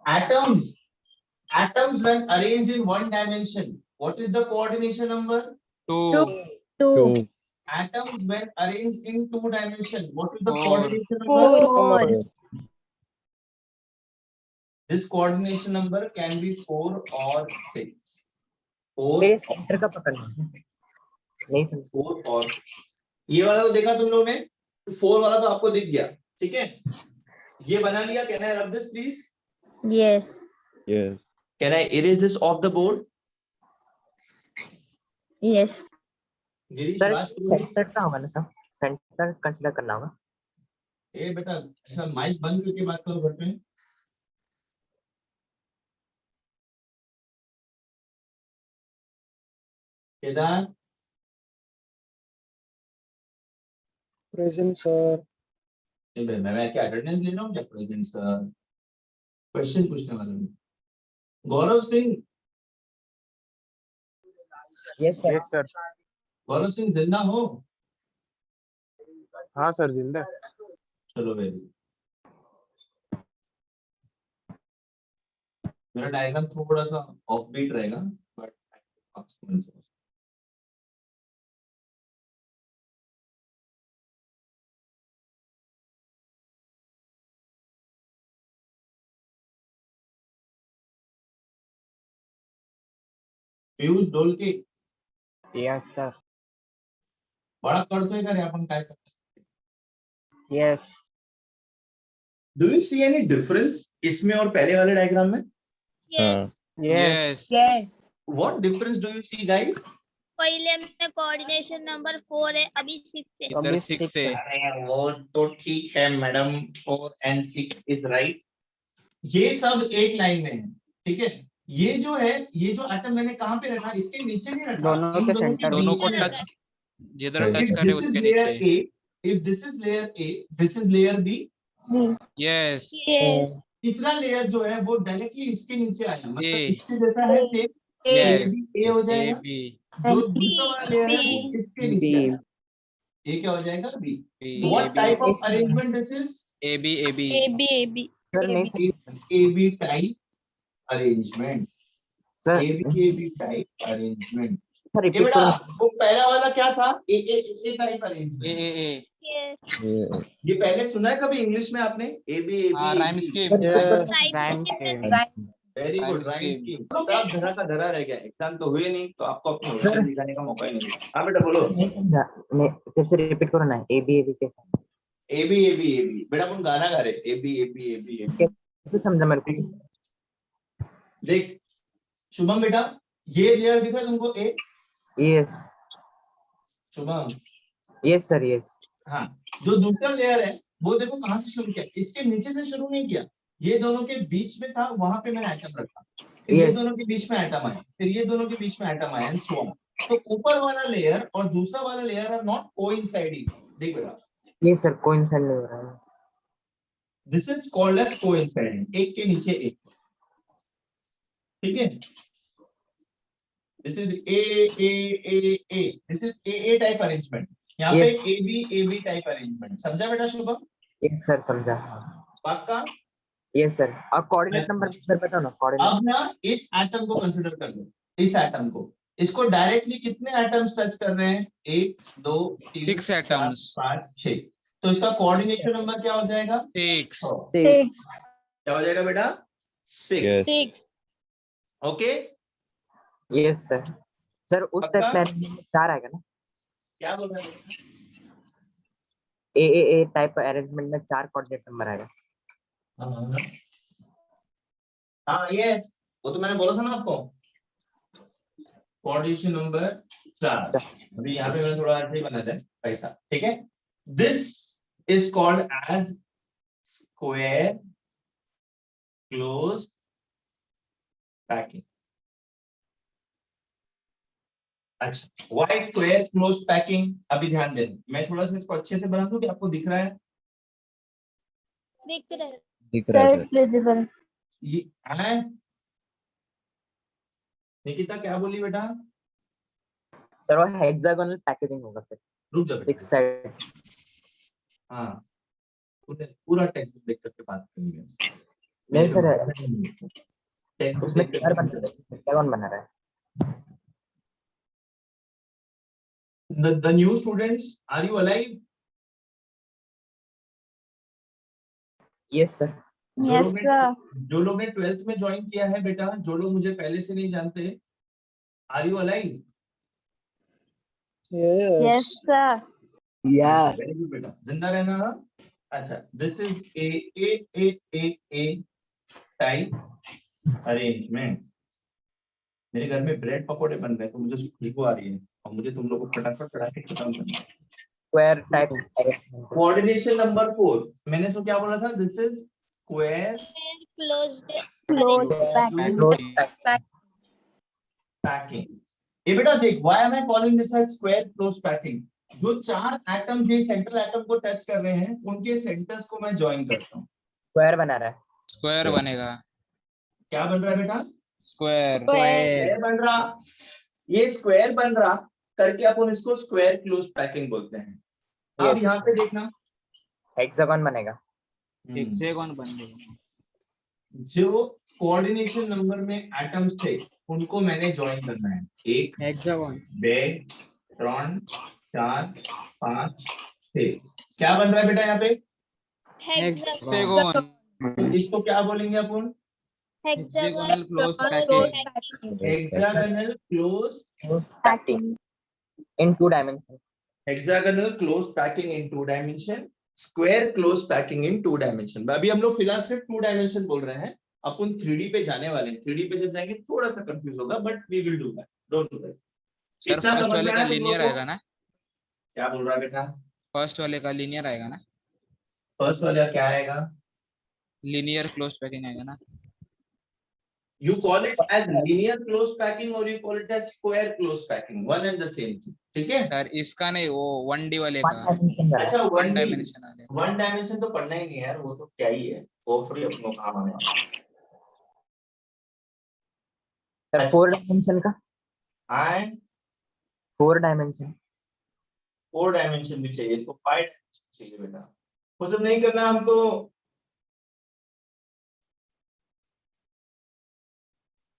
Atoms when arranged in 1 dimension, what is the coordination number? 2 2 Atoms when arranged in 2 dimension, what is the 4. coordination number? 4. This coordination number can be 4 or 6. 4 मेरे centre का पकड़ना नहीं समझ. 4 और 6. ये वाला तो देखा तुम लोगों ने? 4 वाला तो आपको दिख गया, ठीक है? ये बना लिया? Can I rub this please? Yes yes Can I erase this off the board? यस गिरीश सर राज तुम- सेंटर का होगा ना सर, सेंटर कंसीडर करना होगा. ए बेटा, ऐसा माइक बंद करके बात करो घर पे। Kedar, Present, sir. मैं क्या अटेंडेंस ले रहा हूँ क्या? प्रेजेंट सर, क्वेश्चन पूछने वाला हूँ। Gaurav Singh, Yes, sir. Yes, sir. Gaurav Singh जिंदा हो? हाँ सर, जिंदा. चलो वेरी। मेरा डायग्राम थोड़ा सा ऑफ बीट रहेगा, बट आप समझ जाओ। पीयूष ढोलकी, Yes, sir. बडा करतोय का रे आपण काय करतो? Yes. Do you see any difference इसमें और पहले वाले डायग्राम में? Yes. Yes. Yes what difference do you see guys? पहले में कोऑर्डिनेशन नंबर 4 है, अभी 6 है। इधर अभी 6 six है। अरे वो तो ठीक है मैडम, 4 and 6 इज राइट। ये सब एक लाइन में है, ठीक है। ये जो है, ये जो एटम मैंने कहाँ पे रखा, इसके नीचे नहीं रखा, दोनों इन के दोनों के center में। दोनों को बीच में टच, रखा। जिधर If टच If कर रहे this is उसके layer नीचे। A, if this is layer A, this is layer B, yes Yes. तीसरा लेयर जो है वो डायरेक्टली इसके नीचे आया, मतलब A. इसके जैसा है सेम, यस ए हो ए जाएगा। बी जो दूसरा वाला लेयर है वो इसके नीचे आया, ये क्या हो जाएगा B. B what type of arrangement this is? A B AB. Sir नहीं sir, A B type arrangement, sir A B type arrangement. Sir ये रिपीट बेटा करो। वो पहला वाला क्या था? A type A arrangement. A Yes. ये पहले सुना है कभी इंग्लिश में आपने? A B rhyme scheme. Rhyme scheme में very Rhyme good, rhyme scheme. Scheme. सब धरा का धरा रह गया, एग्जाम तो हुए नहीं, तो आपको अपने ओरिजिनल दिखाने का मौका ही नहीं मिला। हाँ बेटा बोलो। नहीं समझा, नहीं फिर से रिपीट करो ना, ए बी के साथ ए बी बेटा अपन गाना गा रहे, ए बी। कैसे समझा मेरे को? देख शुभम बेटा, ये लेयर दिख रहा है तुमको A? Yes Shubham, yes sir yes. हाँ, जो दूसरा लेयर है वो देखो कहाँ से शुरू किया, इसके नीचे से शुरू नहीं किया, ये दोनों के बीच में था, वहां पे मैंने एटम रखा, फिर ये Yes. दोनों के बीच में एटम आया, फिर ये दोनों के बीच में एटम आया, एंड सो ऑन। तो ऊपर वाला लेयर और दूसरा वाला लेयर आर नॉट कोइंसाइडिंग। देख बेटा, ये सर कोइंसाइड नहीं हो रहा है। This is called as coinciding, एक के नीचे एक, ठीक है। This is A, this is A type arrangement, यहाँ पे Yes. A B type arrangement. समझा बेटा शुभम? यस सर समझा। पक्का? यस सर, और कोऑर्डिनेट नंबर सर बताओ ना, कोऑर्डिनेट। अब ना इस एटम को कंसीडर कर लो, इस एटम को, इसको डायरेक्टली कितने एटम्स टच कर रहे हैं? 1 2 3 Six atoms. 5 6। तो इसका कोऑर्डिनेशन नंबर क्या हो जाएगा? 6 6 क्या हो जाएगा बेटा? 6। Yes. 6 okay, yes sir. Sir उस पक्का? टाइप में 4 आएगा ना? क्या बोल रहे हैं? ए टाइप अरेंजमेंट में 4 कोऑर्डिनेट नंबर आएगा। हाँ यस, वो तो मैंने बोला था ना आपको, कोऑर्डिनेशन नंबर 4। अभी यहाँ पे मैंने थोड़ा ऐसे ही बना दिया पैसा, ठीक है। This is called as square close packing. अच्छा, व्हाई स्क्वायर क्लोज पैकिंग? अभी ध्यान देना, मैं थोड़ा सा इसको अच्छे से बना दूं कि आपको दिख रहा है? दिख रहा है, दिख रहा है it's visible. ये है निकिता, क्या बोली बेटा? सर वो हेक्सागोनल पैकेजिंग होगा फिर, रुक जा 6 बेटा। साइड्स। हाँ, पूरा टेक्स्ट देख करके बात करेंगे। नहीं सर, टेक्स्ट उसमें देख स्क्वायर बन करके- रहा है, हेक्सागोन बना रहा है। The new students, are you alive? Yes sir. Yes sir. जो लोग ने 12th में ज्वाइन किया है बेटा, जो लोग मुझे पहले से नहीं जानते, are you alive? Yes sir. Very good बेटा, जिंदा रहना। अच्छा, this is A type arrangement. मेरे घर में ब्रेड पकोड़े बन रहे हैं, तो मुझे खुशबू आ रही है और मुझे तुम लोग को फटाफट पटाखे खत्म करना है। Square type arrangement. Coordination number 4, मैंने इसको क्या बोला था? This is square Closed packing. ये बेटा देख, why am I calling this as square close packing? जो 4 एटम्स ये सेंट्रल एटम को टच कर रहे हैं, उनके सेंटर्स को मैं ज्वाइन करता हूँ। स्क्वायर बना रहा है। स्क्वायर बनेगा। क्या बन रहा है बेटा? स्क्वायर स्क्वायर बन रहा। ये स्क्वायर बन रहा करके अपन इसको स्क्वायर क्लोज पैकिंग बोलते हैं। अब Yes. यहाँ पे देखना, हेक्सागोन बनेगा। हेक्सागोन बन गया। जो कोऑर्डिनेशन नंबर में एटम्स थे उनको मैंने ज्वाइन करना है। 1 हेक्सागोन 2 3 4 5 6। क्या बन रहा है बेटा यहाँ पे? हेक्सागोन इसको क्या बोलेंगे अपन? Hexagonal close packing. Hexagonal close packing in 2 dimension. hexagonal closed packing in 2 dimension square close packing in 2 dimension. अभी हम लोग फिलहाल सिर्फ 2 डायमेंशन बोल रहे हैं, अपन 3D पे जाने वाले हैं। 3D पे जब जाएंगे थोड़ा सा कंफ्यूज होगा, but we will do that, don't do that. Sir इतना फर्स्ट समझ वाले में का आया तुम लीनियर लोगों को? आएगा ना? क्या बोल रहा है बेटा? फर्स्ट वाले का लीनियर आएगा ना? फर्स्ट वाला क्या आएगा? लीनियर क्लोज पैकिंग आएगा ना? You call it as linear close packing or you call it as square close packing, one and the same thing, ठीक है? सर इसका नहीं, वो 1D वाले वन का डायमेंशन का है। अच्छा, 1 1D डायमेंशन वाले का। 1 डायमेंशन तो पढ़ना ही नहीं है यार, वो तो क्या ही है, वो थोड़ी अपनों काम आने वाला सर 4 डायमेंशन का, है। 4 डायमेंशन। 4 डायमेंशन भी चाहिए, इसको 5 डायमेंशन चाहिए बेटा। वो सब नहीं करना हमको।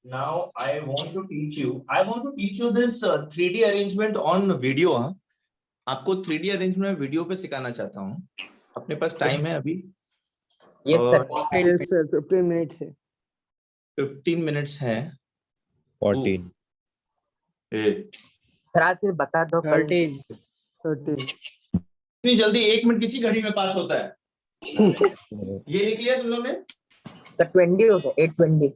Now I want to teach you this 3D arrangement on video। हाँ, आपको 3D arrangement में वीडियो पे सिखाना चाहता हूँ। अपने पास टाइम है अभी? Yes sir. Yes, sir. 15 minutes है. 15 मिनट्स है। 14 सर आज सिर्फ बता दो कल। 13. 13. इतनी जल्दी 1 मिनट किसी घड़ी में पास होता है? ये लिख लिया तुम लोगों ने? सर 20 हो गया, 820।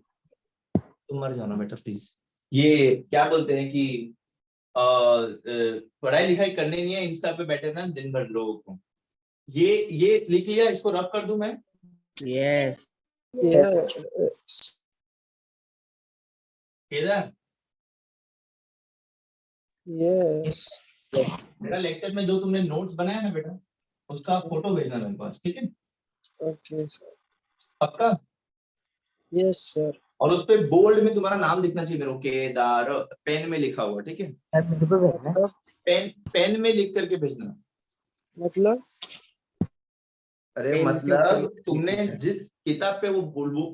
तुम मर जाना बेटा प्लीज। ये क्या बोलते हैं कि पढ़ाई लिखाई करने नहीं है, इंस्टा पे बैठे ना दिन भर लोगों को। ये लिख लिया, इसको रब कर दूं मैं? Yes. केदार, Yes. मेरा लेक्चर में जो तुमने नोट्स बनाया ना बेटा, उसका फोटो भेजना मेरे पास, ठीक है? Okay, sir. पक्का? Yes, sir. और उस पे बोल्ड में तुम्हारा नाम लिखना चाहिए मेरे को, केदार, पेन में लिखा हुआ, ठीक है? सर मेरे को भेजना है। पेन में लिख करके भेजना। मतलब अरे पेन मतलब से तुमने लिखना है। जिस किताब पे वो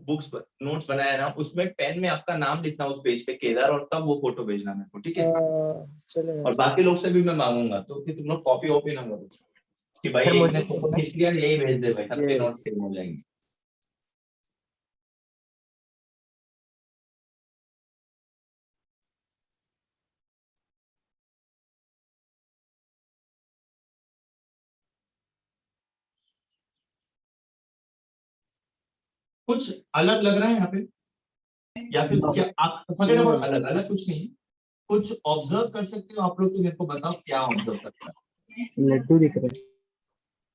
बुक्स पर नोट्स बनाया ना, उसमें पेन में आपका नाम लिखना उस पेज पे केदार, और तब वो फोटो भेजना मेरे को, ठीक है? चलेगा और sir. बाकी लोग से भी मैं मांगूंगा, तो फिर तुम लोग कॉपी वॉपी ना करो कि भाई सर, एक मुझे ने फोटो खींच लिया, यही भेज दे भाई, सबके Yes. नोट्स सेम हो जाएंगे। कुछ अलग लग रहा है यहाँ पे, या फिर क्या आप forget about अलग अलग कुछ नहीं, कुछ ऑब्जर्व कर सकते हो आप लोग? तो मेरे को बताओ क्या ऑब्जर्व करता है। लड्डू दिख रहा है.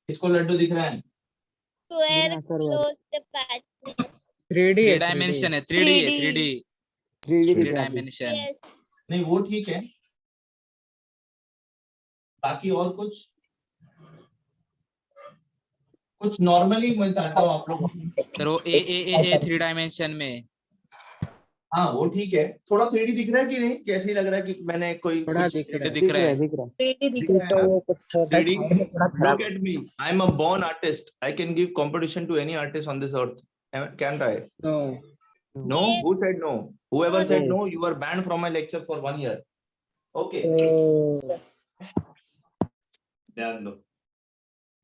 इसको लड्डू दिख रहा है? Square Yeah, sir, close the patch. 3D 3 dimension है, 3D है, 3D 3D 3 दिख रहा है. डायमेंशन। Yes. नहीं वो ठीक है, बाकी और कुछ नॉर्मली मैं चाहता हूँ आप लोग। सर वो ए 3 डायमेंशन में। हाँ वो ठीक है, थोड़ा 3D दिख रहा है कि नहीं? कैसे ही लग रहा है कि मैंने कोई थोड़ा कुछ दिख रहा है. दिख रहा है। दिख रहा है. दिख रहा है टूटा ना? हुआ पत्थर. 3D? साइड में थोड़ा खराब Look at me. I'm a born artist. I can give competition to any artist on this earth. Can't I? No. No? Who said no? Whoever said Yes. no, you are banned from my lecture for 1 year. Okay. ध्यान दो,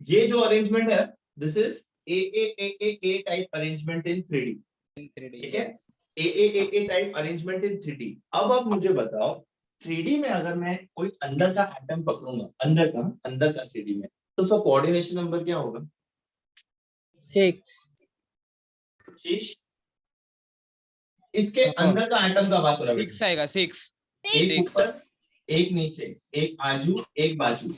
ये जो arrangement है, this is A type arrangement in 3D. 3D ठीक है? A type arrangement in 3D। अब आप मुझे बताओ 3D में अगर मैं कोई अंदर का एटम पकड़ूंगा, अंदर का 3D में, तो उसका कोऑर्डिनेशन नंबर क्या होगा? 6. शीश, इसके अंदर का एटम का बात हो रहा है 6 आएगा, 6 एक 6 ऊपर, एक नीचे, एक आजू, एक बाजू,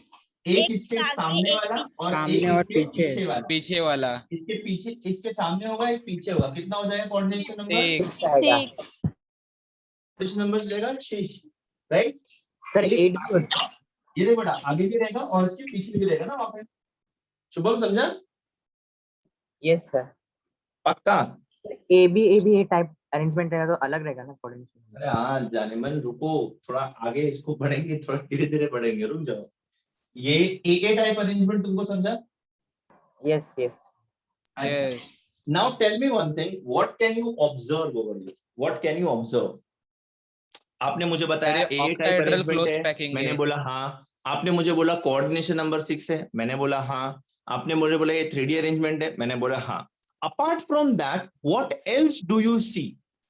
एक एक इसके आगे, सामने एक वाला और सामने एक और इसके पीछे। पीछे वाला। पीछे वाला। इसके पीछे, इसके सामने होगा, एक पीछे होगा, कितना हो जाएगा कोऑर्डिनेशन नंबर? 6 आएगा। कोऑर्डिनेशन नंबर जाएगा 6, राइट? सर एक 8 ये देखो बेटा, आगे भी रहेगा और इसके पीछे भी रहेगा ना वहां पे। शुभम समझा? Yes sir. पक्का? ए बी टाइप अरेंजमेंट रहेगा तो अलग रहेगा ना कोऑर्डिनेशन। अरे हाँ जाने मन, रुको थोड़ा आगे इसको बढ़ेंगे, थोड़ा धीरे धीरे बढ़ेंगे, रुक जाओ। ये ए टाइप अरेंजमेंट तुमको समझा? Yes yes. Yes. Now tell me one thing, what can you observe over here? What can you observe? आपने मुझे बताया A type octahedral arrangement closed है, packing मैंने है। बोला हाँ। आपने मुझे बोला कोऑर्डिनेशन नंबर 6 है, मैंने बोला हाँ। आपने मुझे बोला ये 3D अरेंजमेंट है, मैंने बोला हाँ। Apart from that what else do you see?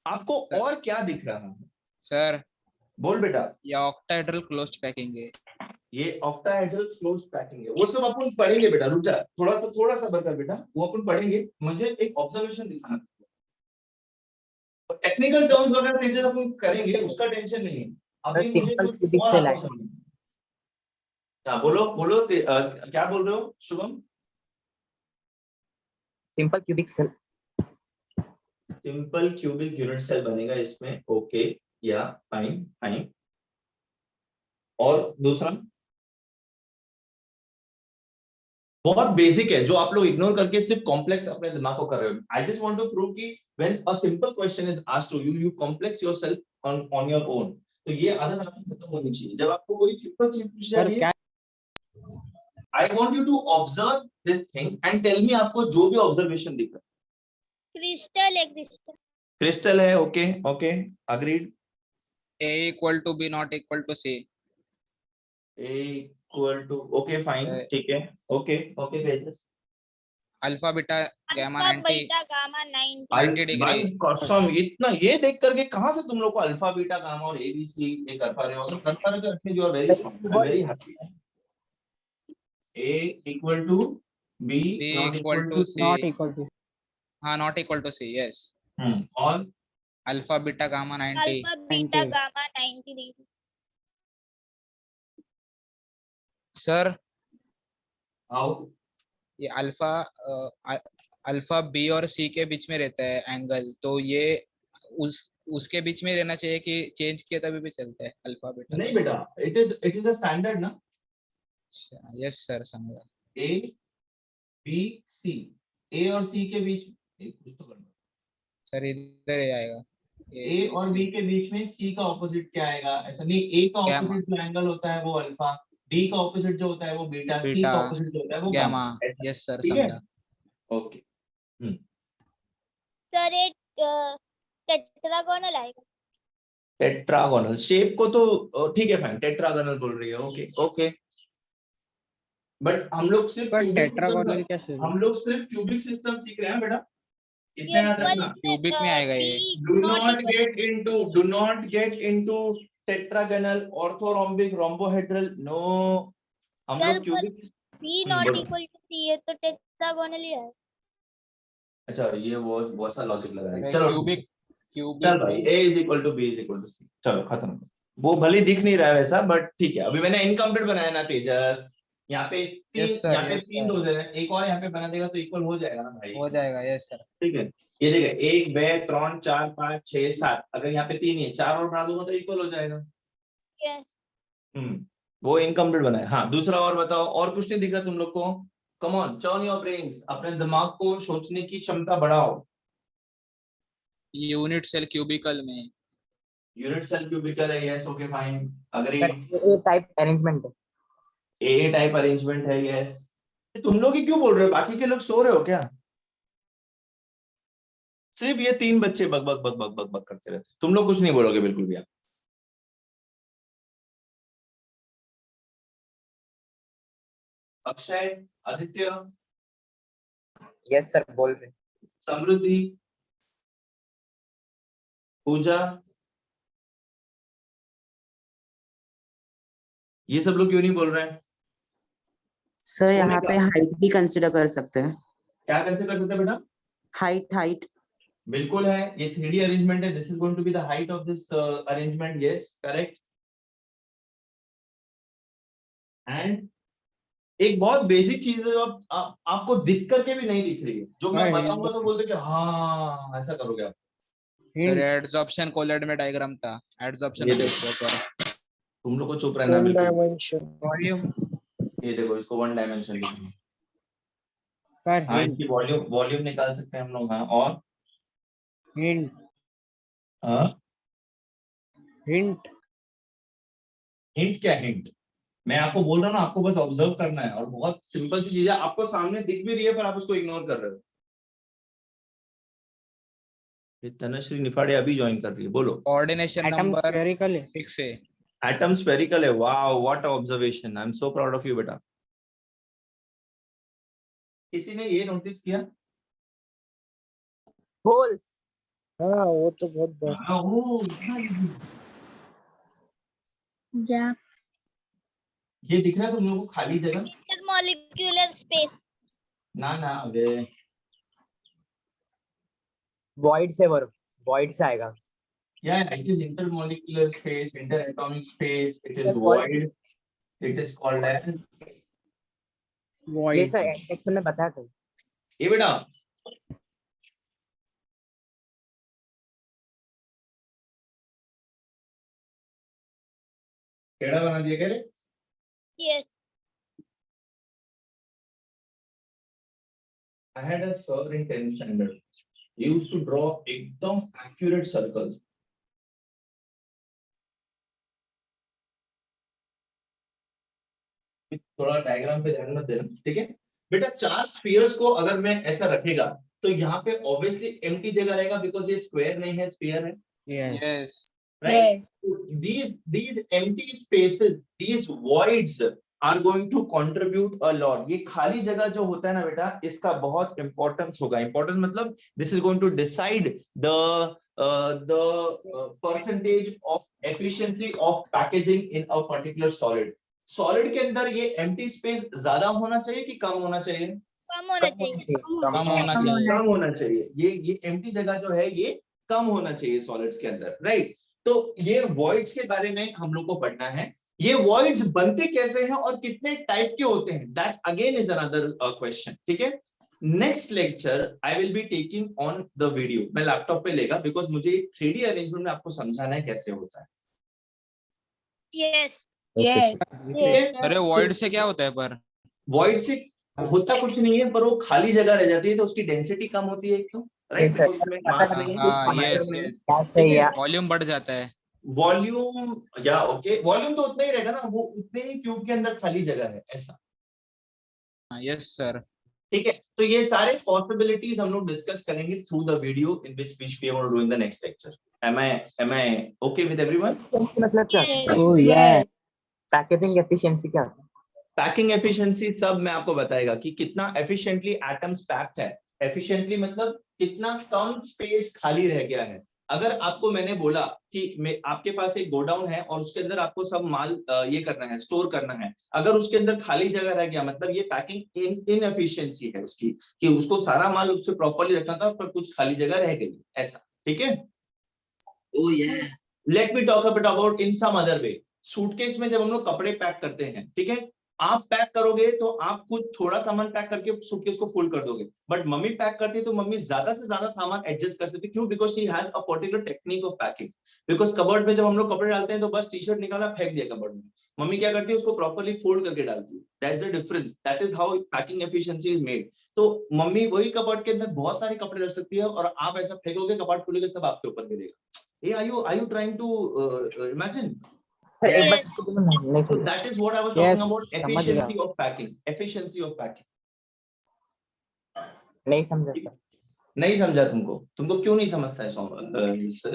आपको और क्या दिख रहा है? सर बोल बेटा। ये octahedral closed packing है। ये ऑक्टाहेड्रल क्लोज पैकिंग है, वो सब अपन पढ़ेंगे बेटा, रुक जा, थोड़ा सा बता बेटा, वो अपन पढ़ेंगे, मुझे एक ऑब्जर्वेशन दिखाना, टेक्निकल टर्म्स वगैरह टीचर अपन करेंगे, उसका टेंशन नहीं है, अभी मुझे सिंपल कुछ क्यूबिक और सेल आपको समझना है। हाँ बोलो बोलो, क्या बोल रहे हो Shubham? Simple cubic cell. Simple cubic unit cell बनेगा इसमें, ओके, या फाइन फाइन। और दूसरा बहुत बेसिक है जो आप लोग इग्नोर करके सिर्फ कॉम्प्लेक्स अपने दिमाग को कर रहे हो। I just want to prove कि when a simple question is asked to you, you complex yourself on your own. तो ये आदत आपकी खत्म होनी चाहिए। जब आपको कोई सिंपल चीज पूछ जा सर रही है, क्या I want you to observe this thing and tell me आपको जो भी ऑब्जर्वेशन दिख रहा है। क्रिस्टल है, क्रिस्टल। क्रिस्टल है, okay okay, agreed. A equal to B not equal to C. A equal to, okay fine, ठीक है, okay okay Tejas. Alpha beta gamma alpha 90 beta gamma 90। 90 degree. भाई कसम, इतना ये देख करके कहां से तुम लोग को अल्फा बीटा गामा और एबीसी ये कर पा रहे हो? अगर कर पा रहे हो तो at least you are very strong, I am very happy. A equal to B B not equal equal to to, C. Not equal to हाँ, not equal to C. Yes. और Alpha beta gamma 90. Alpha beta 90। Gamma 90 degree. Sir how? ये alpha B और सी के बीच में रहता है angle, तो ये उसके बीच में रहना चाहिए कि चेंज किया तभी भी चलता है अल्फा बीटा? नहीं बेटा, इट इज अ स्टैंडर्ड ना। अच्छा, यस सर, समझा। ए बी सी, ए और सी के बीच कुछ तो करना। सर इधर ही आएगा ए और बी के बीच में सी का ऑपोजिट क्या आएगा? ऐसा नहीं, ए का Gamma. ऑपोजिट जो एंगल होता है वो अल्फा, बी का ऑपोजिट जो होता है वो बीटा, सी बीटा, का ऑपोजिट जो होता है वो गैमा। गामा। यस सर, ठीक है, समझा। ओके। सर ये टेट्रागोनल आएगा। टेट्रागोनल शेप को तो ठीक है फाइन, टेट्रागोनल बोल रही है, ओके ओके। बट हम लोग सिर्फ पर क्यूबिक टेट्रागोनल सिस्टम, कैसे होगा? हम लोग सिर्फ क्यूबिक सिस्टम सीख रहे हैं बेटा, इतना ये याद रखना। क्यूबिक में आएगा ये। Do not get into tetragonal, orthorhombic, rhombohedral, no. हम सर लोग क्यूबिक। बी नॉट बोलो। इक्वल टू सी है तो टेट्रागोनल ही है। अच्छा, ये वो सा लॉजिक लगा रही है। अरे चलो क्यूबिक चल भाई, cubic a is equal to B is equal to C, चलो खत्म। वो भले दिख नहीं रहा है वैसा, बट ठीक है। अभी मैंने इनकम्प्लीट बनाया ना तेजस, यहाँ पे यस तीन, सर, यहाँ पे यस तीन सर, दो हैं, एक और यहाँ पे बना देगा तो इक्वल हो जाएगा ना भाई। हो जाएगा। Yes sir. ठीक है, ये देखिए 1 2 3 4 5 6 7, अगर यहाँ पे 3 ही है, 4 और बना दूंगा तो इक्वल हो जाएगा। यस। वो इनकम्प्लीट बना है। हाँ, दूसरा और बताओ, और कुछ नहीं दिख रहा तुम लोग को? Come on, turn your brains, अपने दिमाग को सोचने की क्षमता बढ़ाओ। यूनिट सेल क्यूबिकल में। यूनिट सेल क्यूबिकल है, यस ओके फाइन, अग्री। ए टाइप अरेंजमेंट है। ए टाइप अरेंजमेंट है, यस। तुम लोग ही क्यों बोल रहे हो? बाकी के लोग सो रहे हो क्या? सिर्फ ये 3 बच्चे बक बक बक बक बक बक करते रहते, तुम लोग कुछ नहीं बोलोगे बिल्कुल भी। आप अक्षय, आदित्य, यस सर, बोल रहे। समृद्धि, पूजा, ये सब लोग क्यों नहीं बोल रहे हैं? सर यहाँ पे हाइट भी कंसिडर कर सकते हैं। क्या कंसिडर कर सकते हैं बेटा? हाइट बिल्कुल है, ये 3D अरेंजमेंट है, this is going to be the height of this arrangement, yes correct. And एक बहुत बेसिक चीज है जो आपको दिख करके भी नहीं दिख रही है, जो मैं बताऊंगा तो बोलते कि हाँ ऐसा करोगे आप। सर एडजॉर्प्शन कोलैड में डायग्राम था, एडजॉर्प्शन ये और देखो। एक्सपोजर। तुम लोग को चुप रहना वन बिल्कुल। डायमेंशन। वॉल्यूम ये देखो, इसको 1 डायमेंशन लिखना। सर हाँ, इसकी वॉल्यूम निकाल सकते हैं हम लोग। हाँ, और हिंट हाँ, हिंट हिंट क्या हिंट? मैं आपको बोल रहा हूँ ना, आपको बस ऑब्जर्व करना है, और बहुत सिंपल सी चीज है, आपको सामने दिख भी रही है पर आप उसको इग्नोर कर रहे हो। ये तनुश्री निफाड़े अभी ज्वाइन कर रही है, बोलो। कोऑर्डिनेशन एटम नंबर स्फेरिकल है। 6 है। एटम स्फेरिकल है, wow what observation, I am so proud of you बेटा। किसी ने ये नोटिस किया? होल्स। हाँ वो तो बहुत बार। हाँ, वो गैप। ये दिख रहा है तुम लोगों को खाली जगह? Intermolecular space. ना अबे void से आएगा। yeah, it is intermolecular space, interatomic space, it is Sir, void- void, it is called as ये void. सर सेक्शन में बताया था। ये बेटा केड़ा बना दिया क्या रे? Yes. I had a sir in 10th standard. He used to draw एकदम accurate circles. थोड़ा डायग्राम पे ध्यान मत देना, ठीक है बेटा। 4 स्फीयर्स को अगर मैं ऐसा रखेगा तो यहाँ पे ऑब्वियसली एम्प्टी जगह रहेगा बिकॉज ये स्क्वायर नहीं है, स्फीयर है, Yes. yes, right? These empty spaces, these voids are going to contribute a lot. ये खाली जगह जो होता है ना बेटा, इसका बहुत इंपॉर्टेंस होगा। इंपॉर्टेंस मतलब this is going to decide the percentage of efficiency of packaging in a particular solid. Solid के अंदर ये एम्प्टी स्पेस ज्यादा होना चाहिए कि कम होना चाहिए? कम होना चाहिए। कम होना चाहिए। कम होना चाहिए। ये एम्प्टी जगह जो है ये कम होना चाहिए सॉलिड्स के अंदर, राइट? तो ये वॉइड्स के बारे में हम लोग को पढ़ना है। ये वॉइड्स बनते कैसे हैं और कितने टाइप के होते हैं, that again is another question, ठीक है। Next lecture I will be taking on the video, मैं लैपटॉप पे लेगा बिकॉज मुझे 3D अरेंजमेंट में आपको समझाना है कैसे होता है। यस। Yes. अरे void से क्या होता है पर? वॉइड से होता कुछ नहीं है, पर वो खाली जगह रह जाती है तो उसकी डेंसिटी कम होती है एक तो, राइट? Yes, sir. उसमें मास नहीं है, हाँ, matter yes, नहीं है। yes. क्या सही है? वॉल्यूम बढ़ जाता है। वॉल्यूम या ओके, वॉल्यूम तो उतना ही रहेगा ना, वो उतने ही क्यूब के अंदर खाली जगह है, ऐसा, यस सर। ठीक है। तो ये सारे पॉसिबिलिटीज हम लोग डिस्कस करेंगे through the video in which we are doing the next lecture. am I okay with everyone? मतलब क्या? Oh yeah. पैकेजिंग एफिशिएंसी क्या होता है? पैकिंग एफिशिएंसी सब मैं आपको बताएगा कि कितना एफिशिएंटली एटम्स पैक्ड है। एफिशिएंटली मतलब कितना कम स्पेस खाली रह गया है। अगर आपको मैंने बोला कि आपके पास एक गोडाउन है और उसके अंदर आपको सब माल ये करना है, स्टोर करना है, अगर उसके अंदर खाली जगह रह गया मतलब ये पैकिंग इनएफिशिएंसी है उसकी, कि उसको सारा माल उससे प्रॉपर्ली रखना था पर कुछ खाली जगह रह गई, ऐसा, ठीक है। Oh yeah. Let me talk a bit about in some other way. Suitcase में जब हम लोग कपड़े पैक करते हैं, ठीक है, आप पैक करोगे तो आप कुछ थोड़ा सामान पैक करके सूटकेस को फुल कर दोगे, बट मम्मी पैक करती है तो मम्मी ज्यादा से ज्यादा सामान एडजस्ट कर सकती है। क्यों? Because she has a particular technique of packing. Because cupboard में जब हम लोग कपड़े डालते हैं तो बस टी शर्ट निकाला फेंक दिया कबर्ड में, मम्मी क्या करती है उसको प्रॉपर्ली फोल्ड करके डालती है। That is the difference, that is how packing efficiency is made. तो मम्मी वही कबर्ड के अंदर बहुत सारे कपड़े रख सकती है और आप ऐसा फेंकोगे, कबर्ड खुलेगा, सब आपके ऊपर गिरेगा। Hey, are you trying to imagine? Sir एक बार Yes. नहीं So समझा। that is what I was Yes, talking about, समझ गया। efficiency of packing. Efficiency of packing. नहीं समझा सर। नहीं समझा तुमको क्यों नहीं समझता है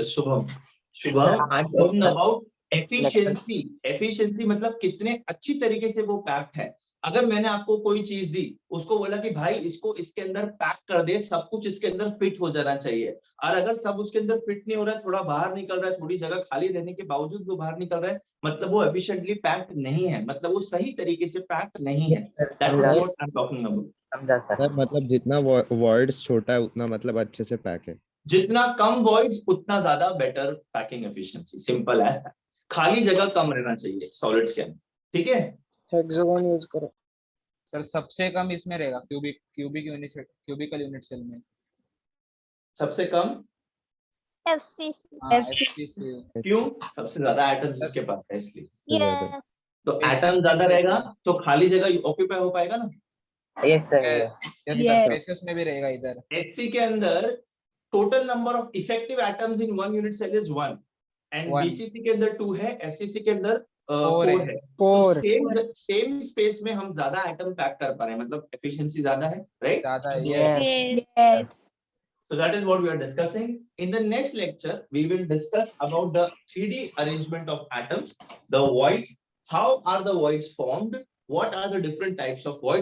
Shubham? Shubham, I am talking about efficiency. Efficiency मतलब कितने अच्छी तरीके से वो पैक्ड है। अगर मैंने आपको कोई चीज दी, उसको बोला कि भाई इसको इसके अंदर पैक कर दे, सब कुछ इसके अंदर फिट हो जाना चाहिए, और अगर सब उसके अंदर फिट नहीं हो रहा है, थोड़ा बाहर निकल रहा है, थोड़ी जगह खाली रहने के बावजूद वो बाहर निकल रहा है, मतलब वो एफिशिएंटली पैक्ड नहीं है, मतलब वो सही तरीके से पैक्ड नहीं है। That is what I am talking about. समझा सर। सर मतलब जितना वॉइड्स छोटा है उतना मतलब अच्छे से पैक है। जितना कम वॉइड्स उतना ज्यादा better packing efficiency, simple as that. खाली जगह कम रहना चाहिए सॉलिड्स के अंदर, ठीक है। हेक्सागोन यूज करो। सर सबसे कम इसमें रहेगा क्यूबिकल यूनिट सेल में। सबसे कम एफसीसी। FCC। क्यों? सबसे ज्यादा एटम्स जिसके पास है इसलिए। यस। तो एटम ज्यादा रहेगा तो खाली जगह ऑक्यूपाई हो पाएगा ना। Yes sir. Yes, स्पेसेस में भी रहेगा इधर। एससी के अंदर total number of effective atoms in one unit cell is 1 and One. BCC के अंदर 2 है, एससीसी के अंदर 4 4 है। है। Four. सेम स्पेस में हम ज्यादा एटम पैक कर पा रहे हैं, मतलब एफिशिएंसी ज्यादा है, राइट? ज्यादा है। Yes. Yes. So that is what we are discussing. In the next lecture, we will discuss about the 3D arrangement of atoms, the voids, how are the voids formed, what are the different types of voids.